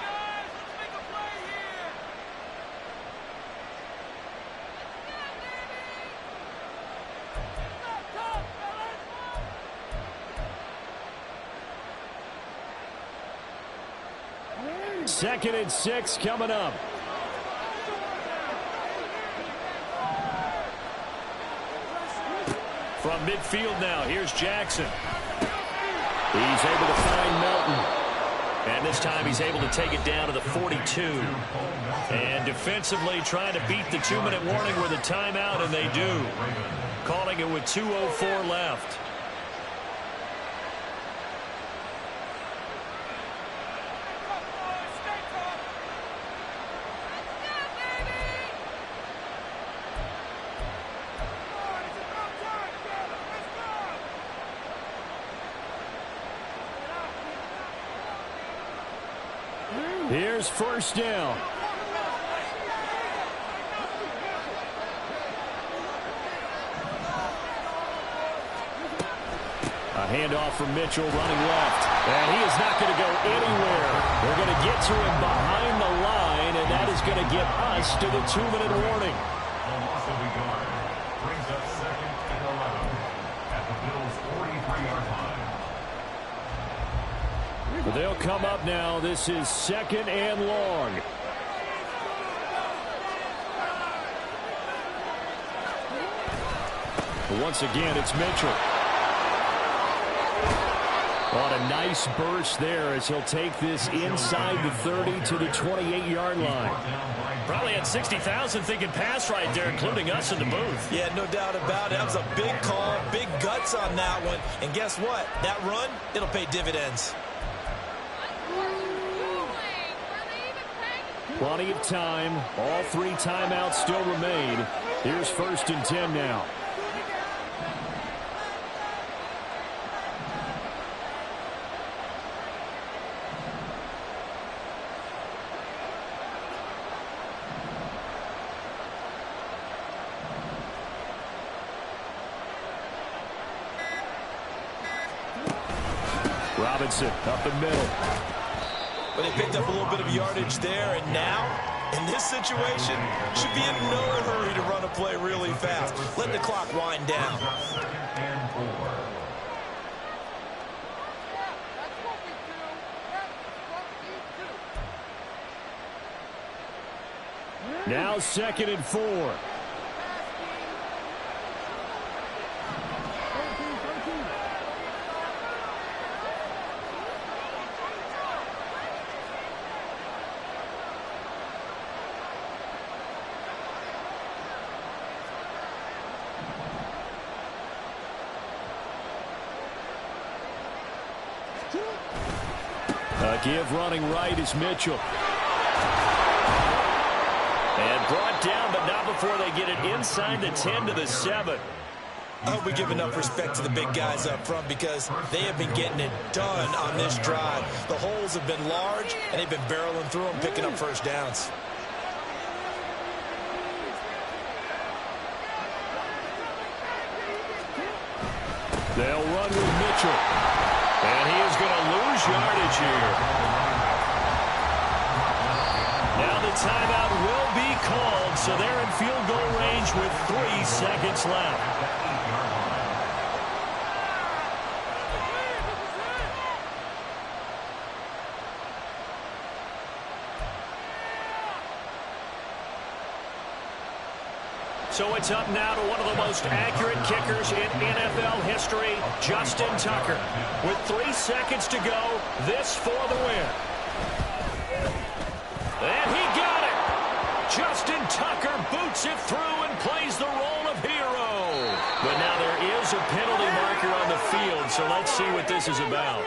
Second and 6 coming up. From midfield now, here's Jackson. He's able to find Melton. And this time he's able to take it down to the 42. And defensively trying to beat the 2-minute warning with a timeout, and they do. Calling it with 2:04 left. Here's 1st down. A handoff from Mitchell running left. And he is not going to go anywhere. They're going to get to him behind the line, and that is going to get us to the 2-minute warning. Brings up 2nd and 11 at the Bills' 43-yard line. They'll come up now. This is 2nd and long. Once again, it's Mitchell. On a nice burst there as he'll take this inside the 30 to the 28-yard line. Probably had 60,000 thinking pass right there, including us in the booth. Yeah, no doubt about it. That was a big call, big guts on that one. And guess what? That run, it'll pay dividends. Plenty of time. All 3 timeouts still remain. Here's 1st and 10 now. Robinson up the middle. But they picked up a little bit of yardage there, and now, in this situation, should be in no hurry to run a play really fast. Let the clock wind down. 2nd and 4. Now 2nd and 4. Give running right is Mitchell. before they get it inside the 10 to the 7. I hope we give enough respect to the big guys up front because they have been getting it done on this drive. The holes have been large, and they've been barreling through them, picking up first downs. They'll run with Mitchell. And he is going to lose yardage here. Now the timeout will be called, so they're in field goal range with 3 seconds left. So it's up now to one of the most accurate kickers in NFL history, Justin Tucker. With 3 seconds to go, this for the win. And he got it! Justin Tucker boots it through and plays the role of hero. But now there is a penalty marker on the field, so let's see what this is about.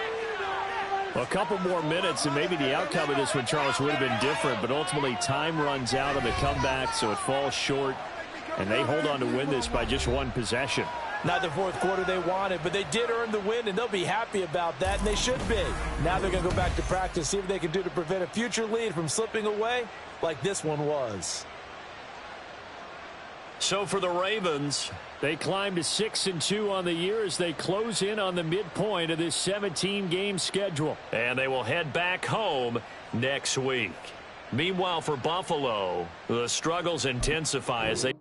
A couple more minutes, and maybe the outcome of this one, Charles, would have been different, but ultimately time runs out on the comeback, so it falls short. And they hold on to win this by just 1 possession. Not the fourth quarter they wanted, but they did earn the win, and they'll be happy about that, and they should be. Now they're going to go back to practice, see what they can do to prevent a future lead from slipping away like this one was. So for the Ravens, they climb to 6-2 on the year as they close in on the midpoint of this 17-game schedule. And they will head back home next week. Meanwhile, for Buffalo, the struggles intensify as they